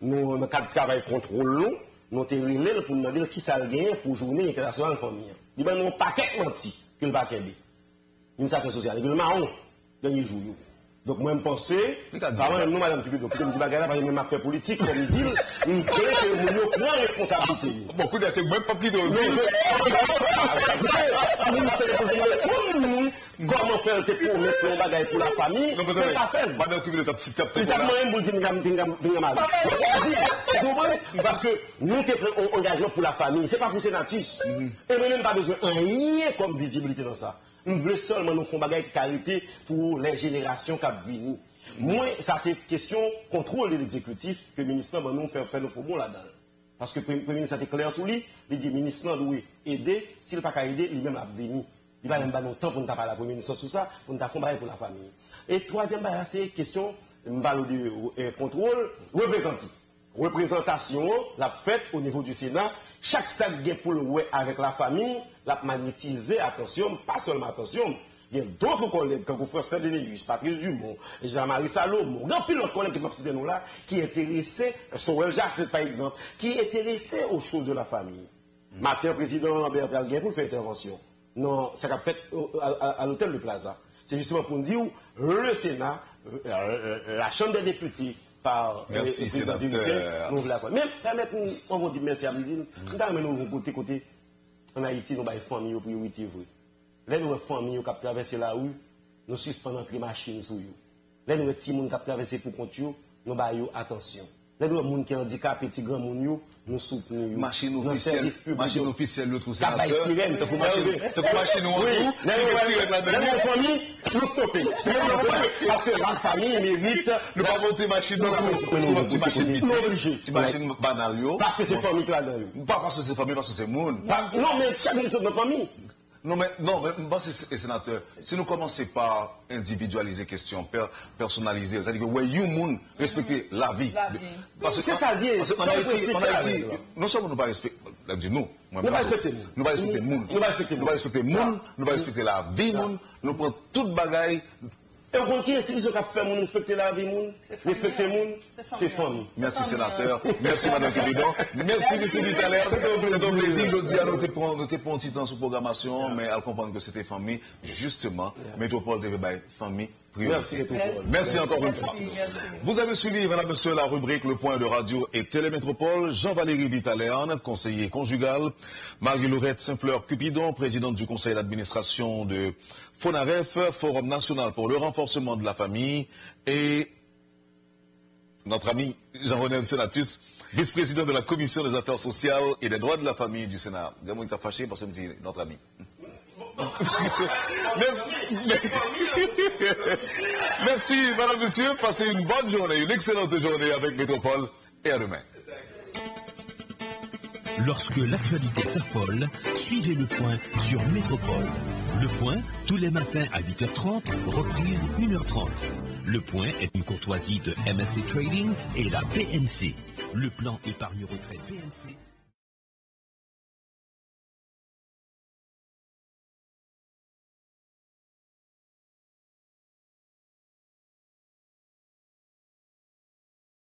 Nous, dans le cadre de travail contrôle, nous avons relais pour nous demander qui ça gagne pour journée internationale de famille. Il y a un paquet menti que le paquet dit. Le ministre des Affaires sociales, le marron, dernier jour. Donc, moi, je pense, avant, nous, madame Tupé, donc, je me dis, parce que même affaire politique, comme il dit, il faut que nous prenions responsabilité.
Beaucoup de ces même papiers de
comment faire elle te promet un bagage pour la famille,
Non, mais
elle pas fait.
Madame Kubile, ta petite capte.
Il t'a demandé pour dire parce que nous te prenons un engagement pour la famille, c'est pas pour sénatus. Et nous n'avons pas besoin de rien comme visibilité dans ça. Nous voulons seulement nous faire bagage de qualité pour les générations qui viennent. Moi, ça c'est question contrôle de l'exécutif que le ministre nous fait nous faut bon là-dedans. Parce que le Premier ministre était clair sur lui, il dit le ministre doit aider, s'il n'a pas aider, il même a venir. Il va même pas temps pour nous parler à la Premier ministre sur ça, pour nous faire un pour la famille. Et troisième, c'est question de contrôle, représentation, la fête au niveau du Sénat. Chaque sac pour le avec la famille, la magnétiser, attention, pas seulement attention. Il y a d'autres collègues, comme Frère Denis, Patrice Dumont, Jean-Marie Salomon, il y a plus d'autres collègues qui sont là, qui sont intéressés, Sorel Jacques, par exemple, qui sont intéressés aux choses de la famille. Matin, président Lambert Perguin pour faire intervention. Non, ça a fait à l'hôtel de Plaza. C'est justement pour dire le Sénat, la Chambre des députés, par
merci,
le président américain, nous voulons. Même, permettez-nous, on va dire merci à Mdine, nous avons côté, en Haïti, nous avons une famille aux priorités vraies. Là, nous avons des familles qui traversent la rue, nous suspendons les machines sur eux. Là, nous avons des petits gens qui traversent pour compte, nous avons attention. Là, nous avons des gens qui sont handicapés, petits grands gens, nous soutenons.
Machine officielle, le tout sénateur.
Sirène, tu peux
machine ou
oui, là, nous famille, nous stoppons. Parce que la famille mérite.
Ne pas monter machine, non, petite machine banale.
Parce que c'est famille là-dedans.
Pas parce que c'est famille, parce que c'est monde.
Non, mais chaque ministre de notre famille.
Non, mais c'est sénateur. Si nous commençons par individualiser question, personnaliser, c'est-à-dire que oui, respecter la vie.
C'est ça,
en Haïti, non seulement nous ne pas respecter, nous ne pas respecter nous pas respecter monde, nous pas respecter la vie, nous prenons toute bagaille.
Et on qui est-ce qui a fait mon respecter la vie, respecter le monde, c'est famille.
Merci sénateur, merci madame Kébédon, merci monsieur Vitalaire. C'est un plaisir, je dis à nous prendre un petit temps sur programmation, mais à comprendre que c'était famille, justement, Métropole TV by famille.
Merci.
Merci encore une fois. Vous avez suivi, madame, monsieur, la rubrique Le Point de Radio et Télémétropole. Jean-Valéry Vitalaire, conseiller conjugal. Marie-Laurette Saint-Fleur-Cupidon, présidente du conseil d'administration de FONAREF, Forum national pour le renforcement de la famille. Et notre ami Jean-René Sénatus, vice-président de la commission des affaires sociales et des droits de la famille du Sénat. Vous êtes fâché parce que c'est notre ami. Merci, madame, monsieur. Passez une bonne journée, une excellente journée avec Métropole et à demain.
Lorsque l'actualité s'affole, suivez le point sur Métropole. Le point, tous les matins à 8h30, reprise 1h30. Le point est une courtoisie de MSC Trading et la BNC. Le plan épargne retraite BNC.